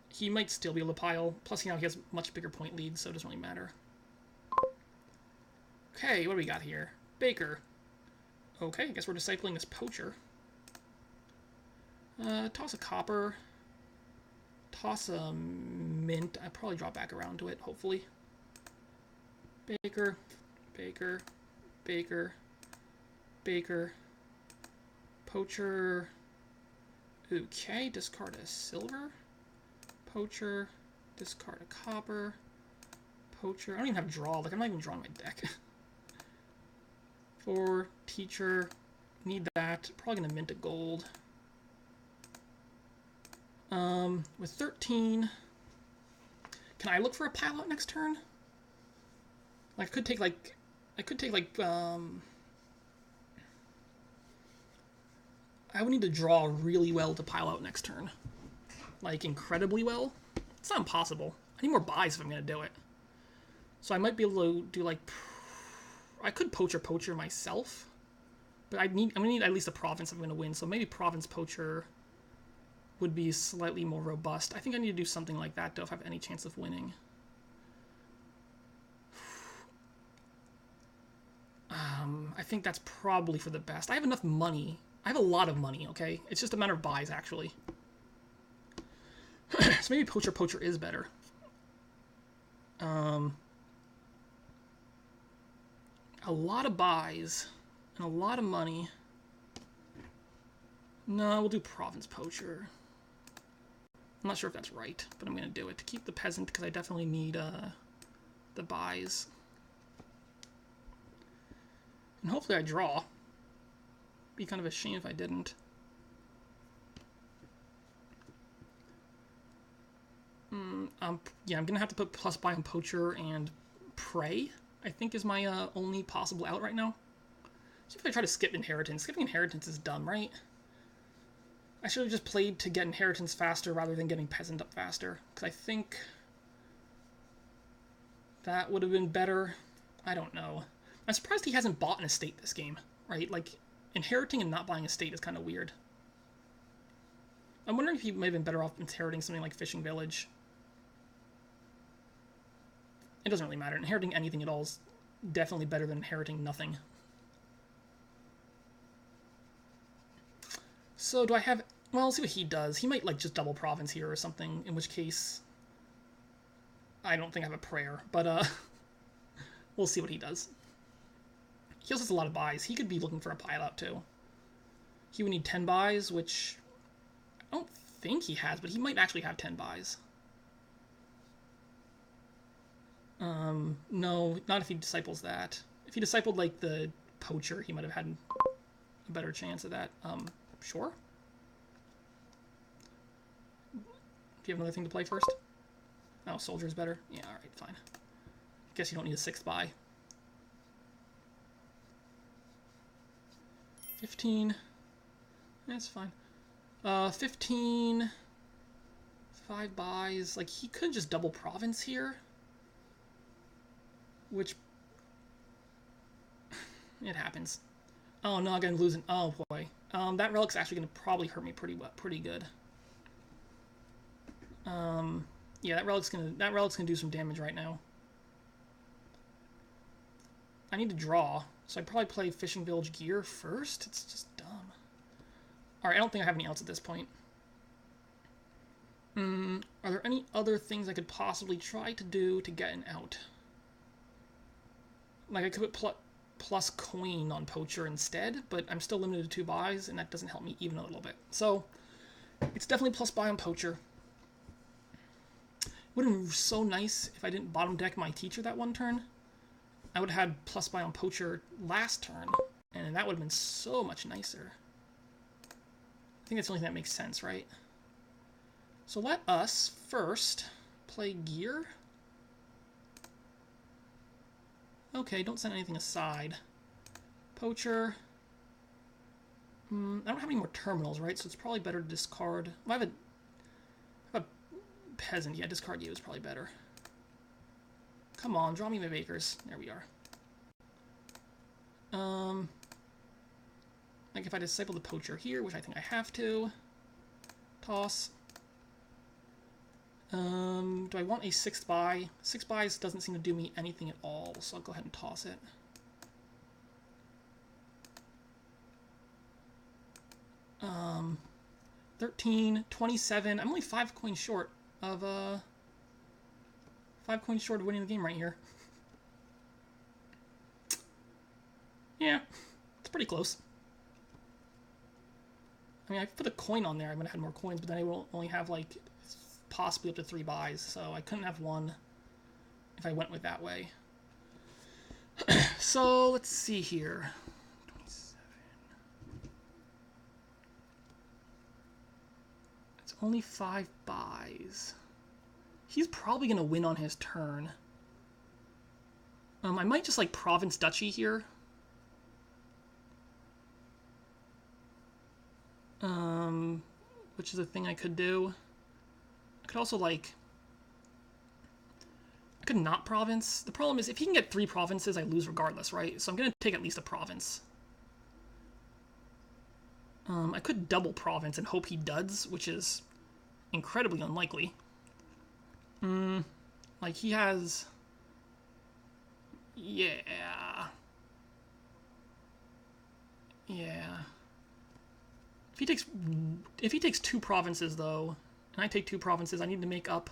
he might still be able to pile. Plus, you know, he has much bigger point leads, so it doesn't really matter. Okay, what do we got here? Baker. Okay, I guess we're discipling this poacher. Toss a copper. Toss a mint. I probably drop back around to it, hopefully. Baker. Baker. Baker. Baker. Poacher. Okay, discard a silver. Poacher. Discard a copper. Poacher. I don't even have draw. Like, I'm not even drawing my deck. 4. Teacher. Need that. Probably gonna mint a gold. With 13. Can I look for a pile out next turn? Like, I could take like, I would need to draw really well to pile out next turn. Like, incredibly well. It's not impossible. I need more buys if I'm going to do it. So I might be able to do, like... I could Poacher myself. But I'm going to need at least a Province if I'm going to win. So maybe Province Poacher would be slightly more robust. I think I need to do something like that, though, if I have any chance of winning. I think that's probably for the best. I have enough money. I have a lot of money, okay? It's just a matter of buys, actually. So maybe Poacher is better. A lot of buys and a lot of money. No, we'll do Province Poacher. I'm not sure if that's right, but I'm going to do it to keep the peasant because I definitely need the buys. And hopefully I draw. Be kind of a shame if I didn't. Yeah, I'm gonna have to put plus buy on Poacher and Pray, I think is my only possible out right now. See if I try to skip Inheritance. Skipping Inheritance is dumb, right? I should have just played to get Inheritance faster rather than getting Peasant up faster. Because I think that would have been better. I don't know. I'm surprised he hasn't bought an estate this game, right? Like, inheriting and not buying a estate is kind of weird. I'm wondering if he may have been better off inheriting something like Fishing Village. It doesn't really matter. Inheriting anything at all is definitely better than inheriting nothing. So do I have... Well, let's see what he does. He might, like, just double province here or something, in which case... I don't think I have a prayer, but, we'll see what he does. He also has a lot of buys. He could be looking for a buyout, too. He would need 10 buys, which... I don't think he has, but he might actually have 10 buys. No, not if he disciples that. If he discipled, like, the Poacher, he might have had a better chance of that. Sure. Do you have another thing to play first? Oh, Soldier's better? Yeah, alright, fine. Guess you don't need a 6th buy. 15. That's fine. 15. 5 buys. Like, he could just double province here. Which... it happens. Oh, no, I'm going to lose an... Oh, boy. That relic's actually going to probably hurt me pretty good. Yeah, that relic's gonna do some damage right now. I need to draw, so I'd probably play Fishing Village Gear first. It's just dumb. Alright, I don't think I have any outs at this point. Are there any other things I could possibly try to do to get an out? Like, I could put plus coin on Poacher instead, but I'm still limited to 2 buys, and that doesn't help me even a little bit. So, it's definitely plus buy on Poacher. It would have been so nice if I didn't bottom deck my teacher that one turn. I would have had plus buy on Poacher last turn, and that would have been so much nicer. I think that's the only thing that makes sense, right? So let us first play Gear. Okay, don't send anything aside. Poacher. I don't have any more terminals, right? So it's probably better to discard. Well, I have a Peasant. Yeah, discard you is probably better. Come on, draw me my bakers. There we are. Like if I disciple the Poacher here, which I think I have to. Toss. Do I want a 6th buy? 6 buys doesn't seem to do me anything at all, so I'll go ahead and toss it. Um, 13, 27. I'm only 5 coins short of 5 coins short of winning the game right here. Yeah, it's pretty close. I mean, I put a coin on there. I would have had more coins, but then I will only have like possibly up to 3 buys, so I couldn't have 1 if I went with that way. So let's see here. 27. It's only 5 buys. He's probably gonna win on his turn. I might just like Province Duchy here. Which is a thing I could do. I could also like... I could not province. The problem is if he can get 3 provinces, I lose regardless, right? So I'm going to take at least a province. I could double province and hope he duds, which is incredibly unlikely. Like he has... Yeah. Yeah. If he takes 2 provinces, though, and I take 2 provinces, I need to make up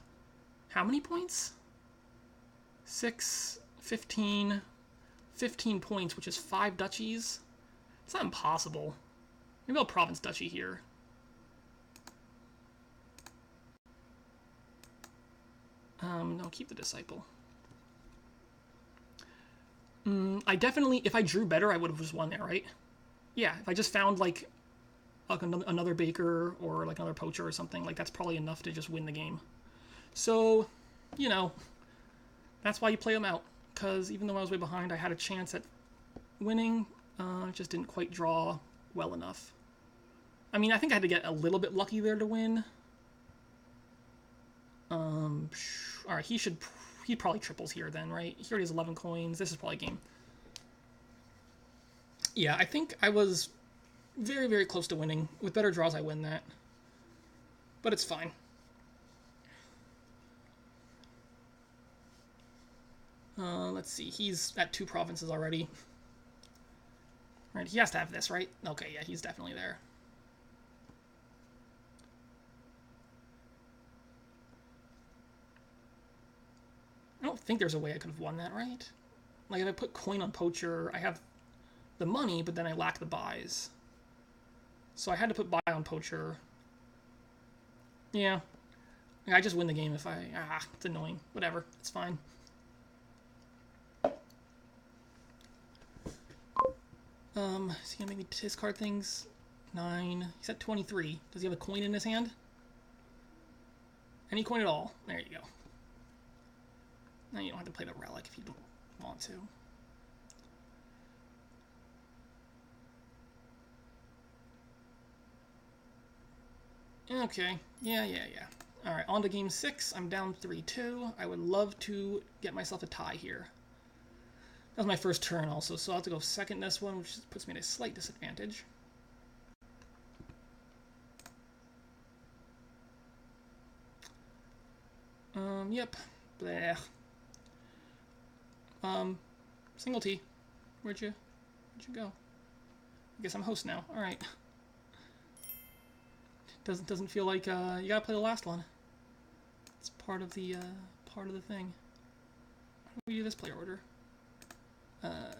how many points? 6, 15 points, which is 5 duchies. It's not impossible. Maybe I'll province duchy here. No, keep the disciple. I definitely, if I drew better, I would have just won there, right? Yeah, if I just found, like another baker or like another poacher or something, like that's probably enough to just win the game. So, you know, that's why you play them out. Because even though I was way behind, I had a chance at winning. Just didn't quite draw well enough. I mean, I think I had to get a little bit lucky there to win. Alright, he probably triples here then, right? He already has 11 coins. This is probably a game. Yeah, I think I was very, very close to winning. With better draws, I win that. But it's fine. Let's see. He's at 2 provinces already. Right, he has to have this, right? Okay, yeah, he's definitely there. I don't think there's a way I could have won that, right? Like, if I put coin on Poacher, I have the money, but then I lack the buys. So I had to put buy on Poacher. Yeah. I just win the game if I... it's annoying. Whatever. It's fine. Is he gonna make me discard things? 9. He's at 23. Does he have a coin in his hand? Any coin at all. There you go. Now you don't have to play the relic if you don't want to. Okay. Yeah. Alright, on to game 6. I'm down 3-2. I would love to get myself a tie here. That was my first turn also, so I'll have to go second this one, which puts me at a slight disadvantage. Yep. Blech. Singletee. Where'd you go? I guess I'm host now. Alright. Doesn't feel like, you gotta play the last one. It's part of the thing. How do we do this player order?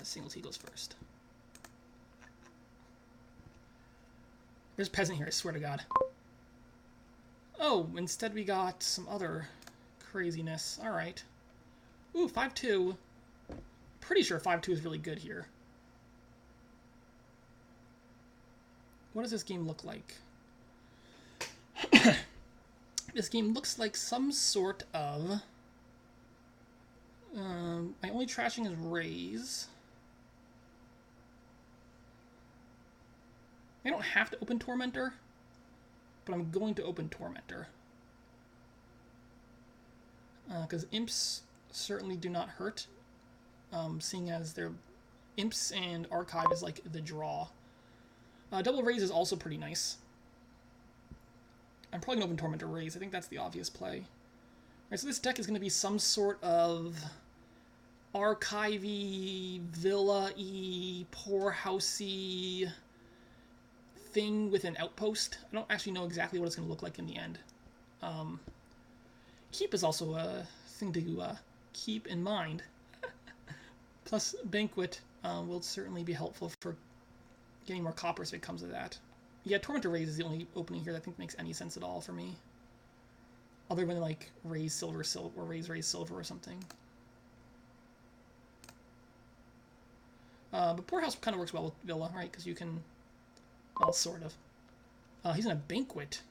Singletee goes first. There's Peasant here, I swear to God. Oh, instead we got some other craziness. Alright. Ooh, 5-2. Pretty sure 5-2 is really good here. What does this game look like? This game looks like some sort of... my only trashing is Raze. I don't have to open Tormentor, but I'm going to open Tormentor. Because imps certainly do not hurt, seeing as they're imps and archive is like the draw. Double Raze is also pretty nice. I'm probably going to open Tormentor Raze. I think that's the obvious play. Alright, so this deck is going to be some sort of archivey, villa-y, poorhousey thing with an outpost. I don't actually know exactly what it's going to look like in the end. Keep is also a thing to keep in mind. Plus, Banquet will certainly be helpful for getting more coppers if it comes to that. Yeah, Tormentor Raze is the only opening here that I think makes any sense at all for me. Other than, like, Raze Silver, or Raze Silver or something. But Poorhouse kind of works well with Villa, right? Because you can... Well, sort of. He's in a Banquet.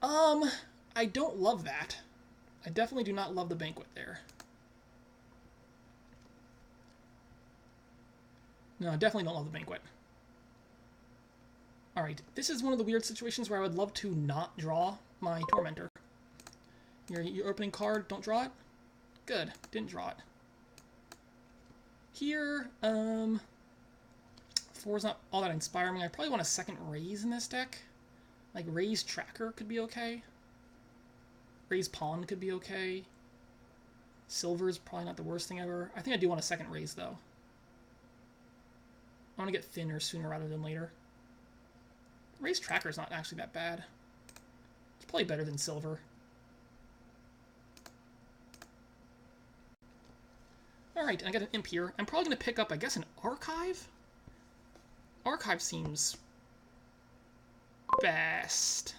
I don't love that. I definitely do not love the Banquet there. No, I definitely don't love the Banquet. Alright, this is one of the weird situations where I would love to not draw my Tormentor. Your opening card, don't draw it? Good, didn't draw it. Here, 4 is not all that inspiring. I probably want a second Raze in this deck. Like, Raze Tracker could be okay. Raze Pawn could be okay. Silver is probably not the worst thing ever. I think I do want a second Raze, though. I want to get thinner sooner rather than later. Raze Tracker is not actually that bad. It's probably better than Silver. Alright, I got an Imp here. I'm probably going to pick up, I guess, an Archive? Archive seems... best.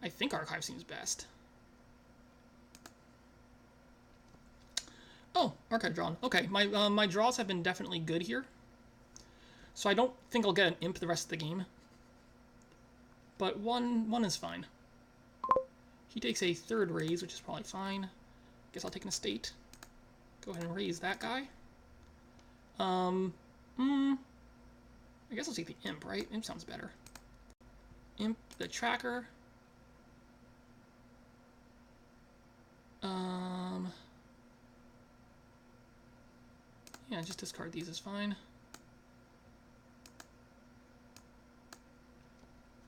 I think Archive seems best. Oh, Archive drawn. Okay, my draws have been definitely good here. So I don't think I'll get an Imp the rest of the game. But one is fine. He takes a third Raze, which is probably fine. Guess I'll take an estate. Go ahead and raise that guy. I guess I'll take the Imp, right? Imp sounds better. Imp, the Tracker. Yeah, just discard these is fine.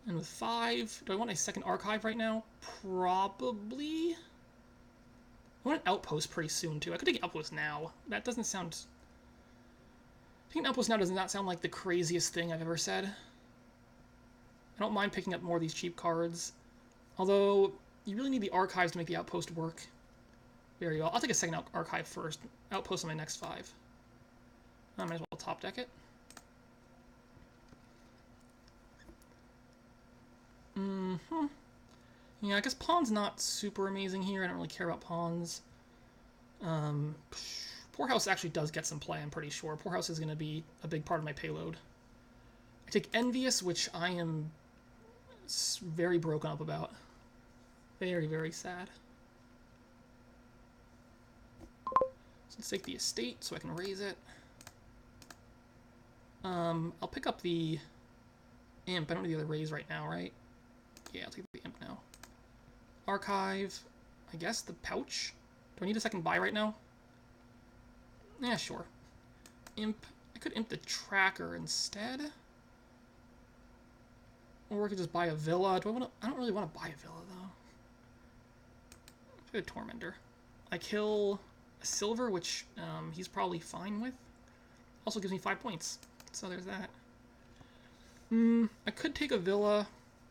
And with 5, do I want a second Archive right now? Probably. I want an Outpost pretty soon, too. I could take an Outpost now. That doesn't sound... Taking an Outpost now does not sound like the craziest thing I've ever said. I don't mind picking up more of these cheap cards. Although, you really need the Archives to make the Outpost work. Very well. I'll take a second Archive first. Outpost on my next 5. I might as well top deck it. Yeah, I guess Pawn's not super amazing here. I don't really care about Pawns. Poorhouse actually does get some play, I'm pretty sure. Poorhouse is going to be a big part of my payload. I take Envious, which I am very broken up about. Very, very sad. So let's take the Estate so I can raise it. I'll pick up the Imp. I don't need the other Raze right now, right? Yeah, I'll take the Imp now. Archive. I guess the Pouch. Do I need a second buy right now? Yeah, sure. Imp. I could Imp the Tracker instead. Or I could just buy a Villa. Do I want to... I don't really want to buy a Villa, though. I'll play a Tormentor. I kill a Silver, which he's probably fine with. Also gives me 5 points. So there's that. I could take a Villa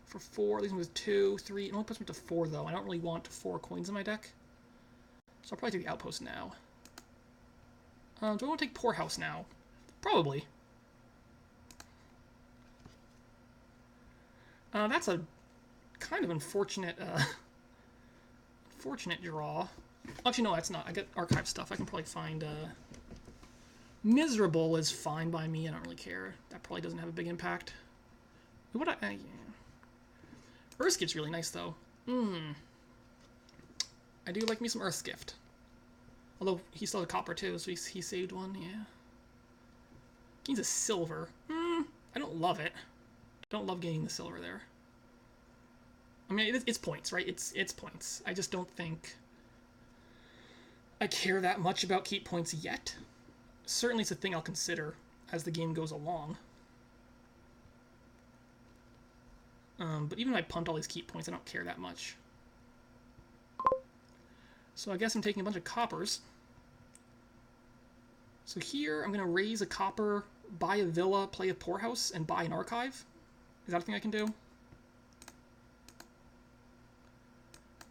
for 4. Leaves me with 2, 3. It only puts me to 4, though. I don't really want 4 coins in my deck. So I'll probably take the Outpost now. Do I want to take Poorhouse now? Probably. That's a kind of unfortunate, unfortunate draw. Actually, no, that's not. I get Archive stuff. I can probably find, Miserable is fine by me. I don't really care. That probably doesn't have a big impact. What yeah. Earthgift's really nice, though. I do like me some Earthgift. Although, he still has a copper, too, so he saved one, yeah. Gains a silver. I don't love it. Don't love gaining the silver there. I mean, it's points, right? It's points. I just don't think I care that much about keep points yet. Certainly it's a thing I'll consider as the game goes along. But even if I punt all these keep points, I don't care that much. So I guess I'm taking a bunch of coppers. So here I'm going to raise a copper, buy a Villa, play a Poorhouse, and buy an Archive. Is that a thing I can do?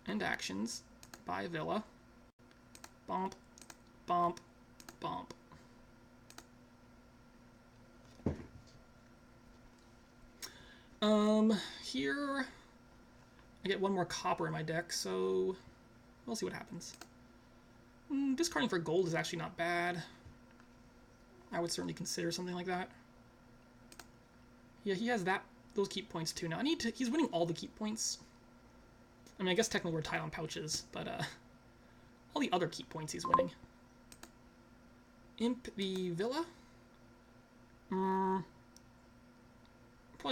End actions. Buy a Villa. Bomp. Bomp. Bomp. Here I get 1 more copper in my deck, so we'll see what happens. Discarding for gold is actually not bad. I would certainly consider something like that. Yeah, he has those keep points too now. He's winning all the keep points. I mean, I guess technically we're tied on pouches, but all the other keep points he's winning. Imp the Villa. Probably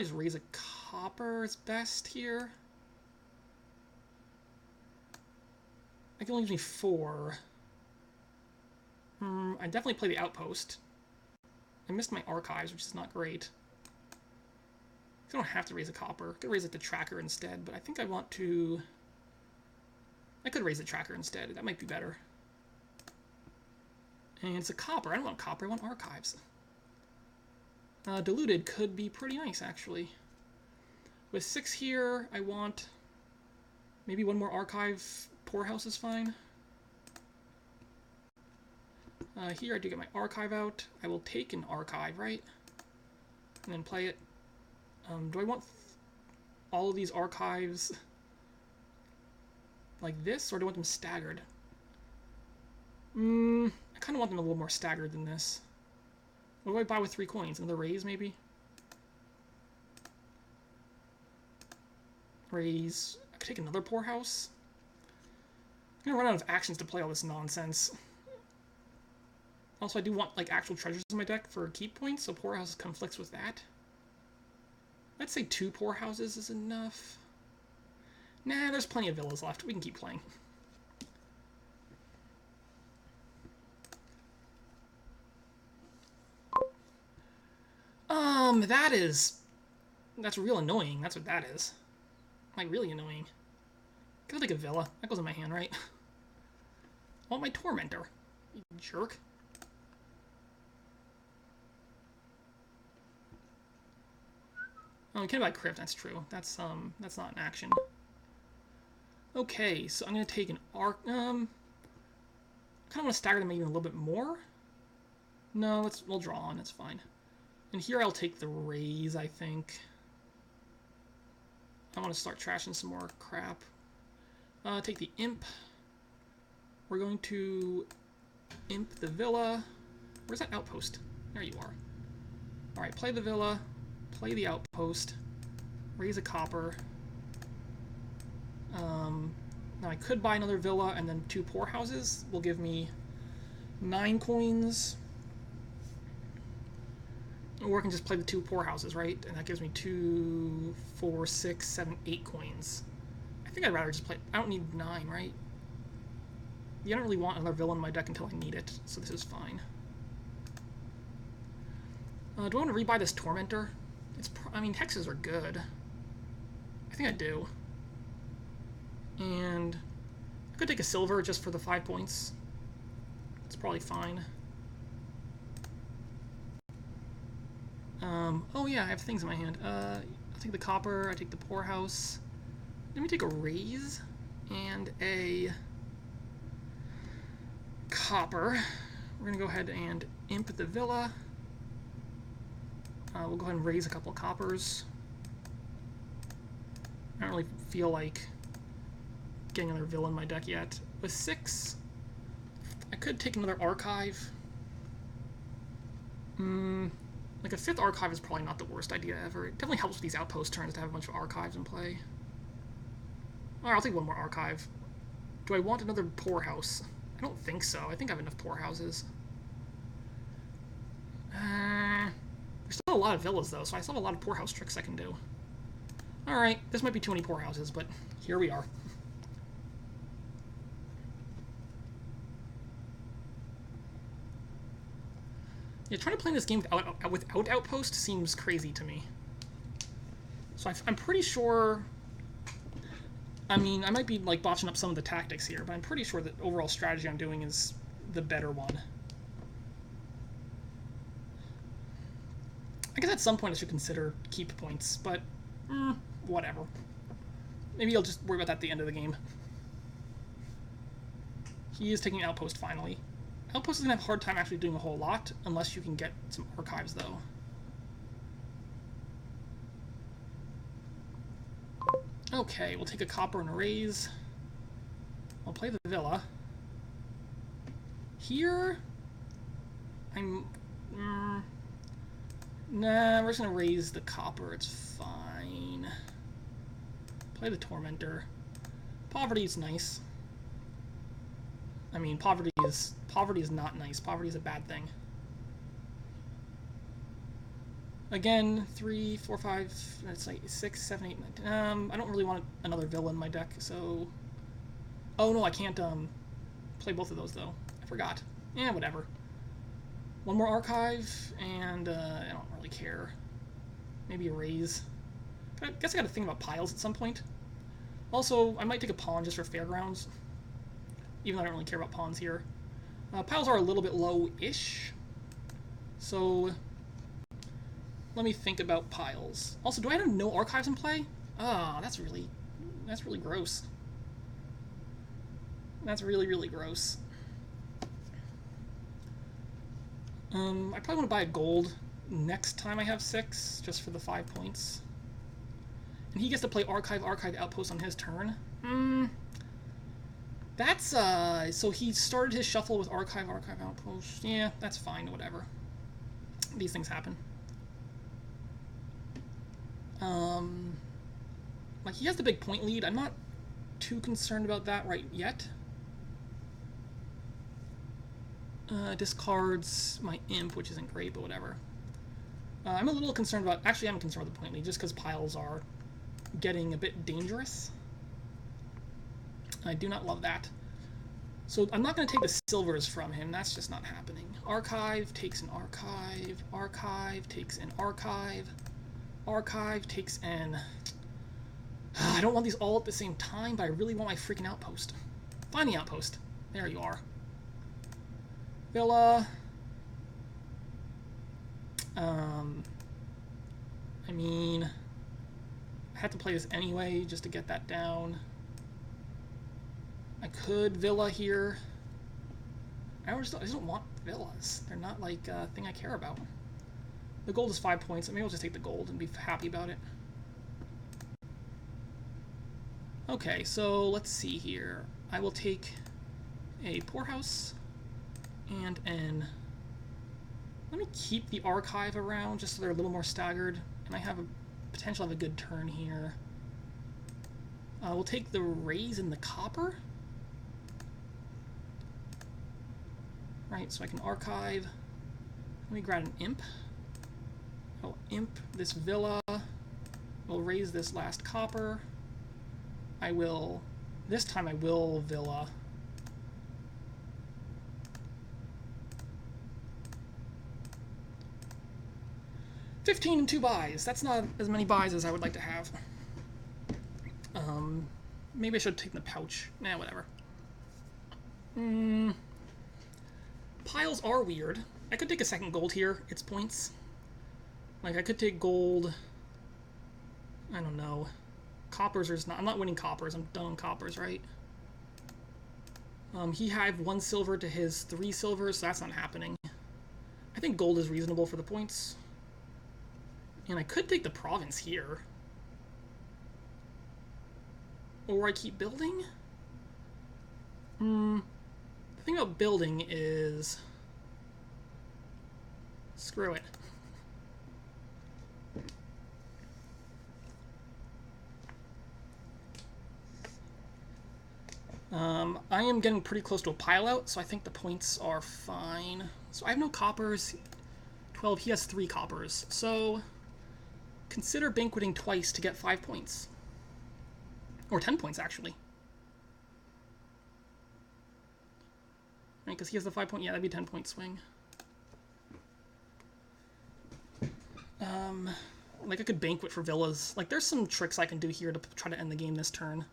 just raise a copper is best here. I can only use me 4. I definitely play the Outpost. I missed my Archives, which is not great. I don't have to raise a copper. I could raise it to Tracker instead, but I think I want to... I could raise the Tracker instead. That might be better. And it's a copper. I don't want copper. I want Archives. Diluted could be pretty nice, actually. With 6 here, I want maybe 1 more Archive. Poorhouse is fine. Here I do get my Archive out. I will take an Archive, right? And then play it. Do I want all of these Archives like this, or do I want them staggered? I kind of want them a little more staggered than this. What do I buy with 3 coins? Another Raze, maybe? Raze. I could take another Poorhouse. I'm gonna run out of actions to play all this nonsense. Also, I do want like actual treasures in my deck for keep points, so Poorhouse conflicts with that. Let's say 2 Poorhouses is enough. Nah, there's plenty of villas left. We can keep playing. That's real annoying. That's what that is. Like, really annoying. Gotta take a villa. That goes in my hand, right? I want my Tormentor. You jerk. Oh, you can't buy Crypt, that's true. That's not an action. Okay, so I'm gonna take an Arc. I kinda wanna stagger them even a little bit more. No, we'll draw on, it's fine. And here I'll take the Raze, I think. I want to start trashing some more crap. Take the Imp. We're going to Imp the Villa. Where's that Outpost? There you are. Alright, play the Villa. Play the Outpost. Raise a copper. Now I could buy another Villa and then 2 Poorhouses will give me 9 coins. Or I can just play the 2 Poorhouses, right? And that gives me 2, 4, 6, 7, 8 coins. I think I'd rather just play... I don't need 9, right? You don't really want another villain in my deck until I need it, so this is fine. Do I want to rebuy this Tormentor? I mean, hexes are good. I think I do. And I could take a silver just for the 5 points. It's probably fine. Oh yeah, I have things in my hand. I'll take the copper, I take the Poorhouse. Let me take a Raze and a copper. We're gonna go ahead and Imp the Villa. We'll go ahead and raise a couple of coppers. I don't really feel like getting another Villa in my deck yet. With 6, I could take another Archive. Like a 5th Archive is probably not the worst idea ever. It definitely helps with these Outpost turns to have a bunch of Archives in play. Alright, I'll take one more Archive. Do I want another Poorhouse? I don't think so. I think I have enough Poorhouses. There's still a lot of villas, though, so I still have a lot of Poorhouse tricks I can do. Alright, this might be too many Poorhouses, but here we are. Yeah, trying to play this game without Outpost seems crazy to me. So I'm pretty sure... I mean, I might be like botching up some of the tactics here, but I'm pretty sure that overall strategy I'm doing is the better one. I guess at some point I should consider keep points, but whatever. Maybe I'll just worry about that at the end of the game. He is taking Outpost finally. Outpost is going to have a hard time actually doing a whole lot, unless you can get some Archives, though. Okay, we'll take a copper and a Raze. I'll play the Villa. Here... Nah, we're just going to raise the copper, it's fine. Play the Tormentor. Poverty is nice. I mean, poverty is not nice. Poverty is a bad thing. Again, 3, 4, 5, that's like 6, 7, 8, 9. I don't really want another Villa in my deck, so... Oh no, I can't play both of those, though. I forgot. Yeah, whatever. One more Archive, and I don't really care. Maybe a Raze. I guess I gotta think about piles at some point. Also, I might take a pawn just for Fairgrounds. Even though I don't really care about pawns here. Piles are a little bit low-ish. So, let me think about piles. Also, do I have no Archives in play? Ah, that's really gross. That's really, really gross. I probably want to buy a gold next time I have 6, just for the 5 points. And he gets to play Archive, Outpost on his turn. That's, so he started his shuffle with Archive, Outpost. Yeah, that's fine, whatever. These things happen. Like, he has the big point lead. I'm not too concerned about that right yet. Discards my imp, which isn't great, but whatever. I'm a little concerned about... Actually, I'm concerned with the point lead, just because piles are getting a bit dangerous. I do not love that. So I'm not going to take the silvers from him. That's just not happening. Archive takes an archive. Archive takes an archive. Archive takes an... I don't want these all at the same time, but I really want my freaking outpost. Find the outpost. There you are. Villa. I mean, I have to play this anyway just to get that down. I could Villa here. I just don't want villas. They're not like a thing I care about. The gold is 5 points. Maybe I'll just take the gold and be happy about it. Okay, so let's see here. I will take a poorhouse and an... Let me keep the archive around just so they're a little more staggered. And I have a potential of a good turn here. We'll take the Raze and the copper. Right, so I can archive. Let me grab an imp. I'll imp this villa. We'll raise this last copper. I will... This time I will villa. $15 and 2 buys. That's not as many buys as I would like to have. Maybe I should take the pouch. Nah, whatever. Piles are weird. I could take a second gold here. It's points. Like, I could take gold. I don't know. Coppers is not... I'm not winning coppers. I'm done on coppers, right? He had 1 silver to his 3 silvers, so that's not happening. I think gold is reasonable for the points. And I could take the province here. Or I keep building? The thing about building is... Screw it. I am getting pretty close to a pile out, so I think the points are fine. So I have no coppers. 12, he has 3 coppers. So consider banqueting twice to get 5 points. Or 10 points, actually. Right, because he has the 5 point... Yeah, that'd be a 10-point swing. Like, I could banquet for villas. Like, there's some tricks I can do here to try to end the game this turn.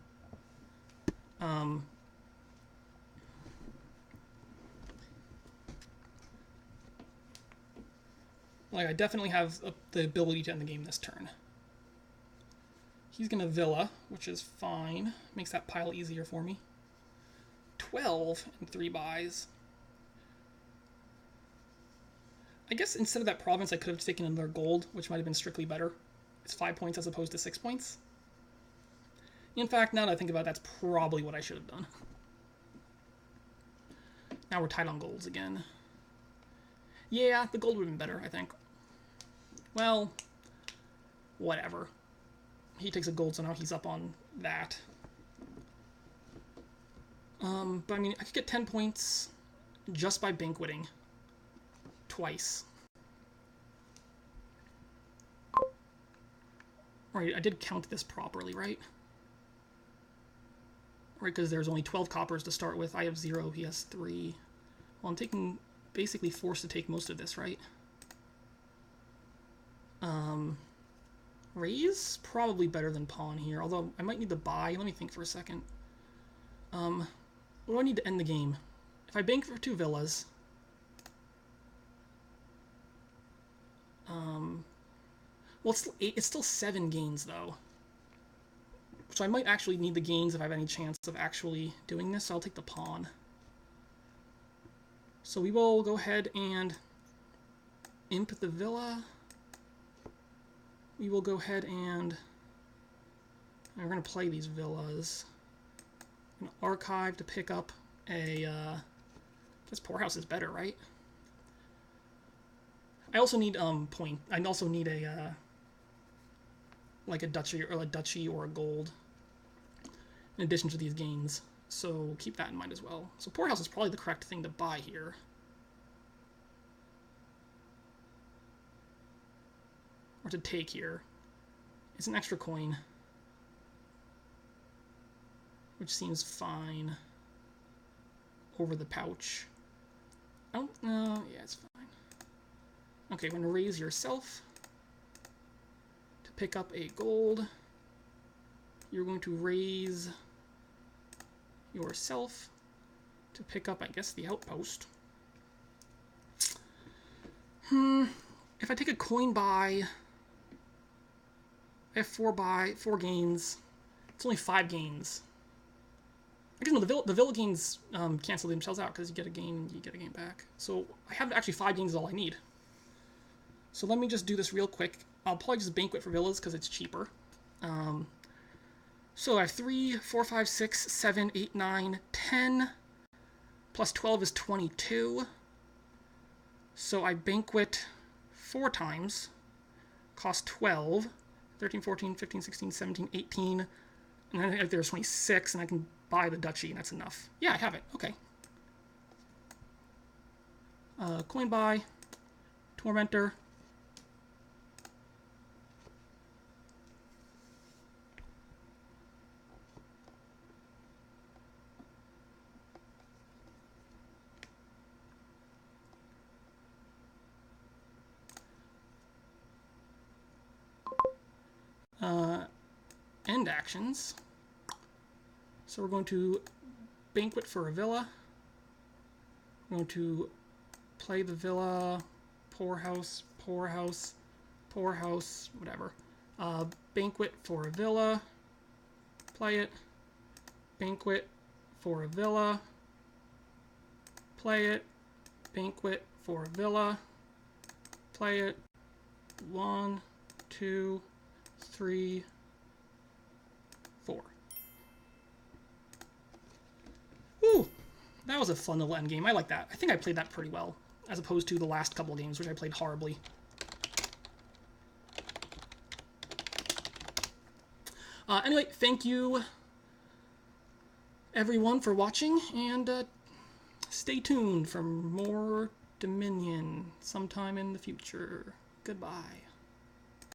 Like, I definitely have the ability to end the game this turn. He's going to villa, which is fine. Makes that pile easier for me. 12 and 3 buys. I guess instead of that province, I could have taken another gold, which might have been strictly better. It's 5 points as opposed to 6 points. In fact, now that I think about it, that's probably what I should have done. Now we're tight on golds again. Yeah, the gold would have been better, I think. Well, whatever. He takes a gold, so now he's up on that. But I mean, I could get 10 points just by banqueting. Twice. Right, I did count this properly, right? Right, because there's only 12 coppers to start with. I have 0, he has 3. Well, I'm basically forced to take most of this, right? Raze? Probably better than pawn here, although I might need to buy. Let me think for a second. What do I need to end the game? If I bank for 2 villas... well, it's still 7 gains, though. So I might actually need the gains if I have any chance of actually doing this, so I'll take the pawn. So we will go ahead and imp the villa. We will go ahead and we're going to play these villas. An archive to pick up a... this poorhouse is better, right? I also need point. I also need a like a duchy or a gold in addition to these gains. So keep that in mind as well. So poorhouse is probably the correct thing to buy here. or to take here. It's an extra coin, which seems fine over the pouch. I don't know. Yeah, it's fine. Okay, we're going to raise yourself to pick up a gold. You're going to raise yourself to pick up, I guess, the Outpost. If I take a coin buy, I have 4 gains. It's only 5 gains. I guess no, the Villa gains cancel themselves out because you get a gain, you get a gain back. So I have actually 5 gains is all I need. So let me just do this real quick. I'll probably just Banquet for Villas because it's cheaper. So I have 3, 4, 5, 6, 7, 8, 9, 10. Plus 12 is 22. So I Banquet 4 times. Cost 12. 13, 14, 15, 16, 17, 18. And then there's 26, and I can buy the duchy, and that's enough. Yeah, I have it. Okay. Coin buy. Tormentor. End actions. So we're going to Banquet for a Villa. We're going to play the Villa, Poorhouse, Poorhouse, Poorhouse, whatever. Banquet for a Villa. Play it. Banquet for a Villa. Play it. Banquet for a Villa. Play it. 1, 2, 3, 4. Woo! That was a fun little end game. I like that. I think I played that pretty well, as opposed to the last couple of games, which I played horribly. Anyway, thank you, everyone, for watching, and stay tuned for more Dominion sometime in the future. Goodbye.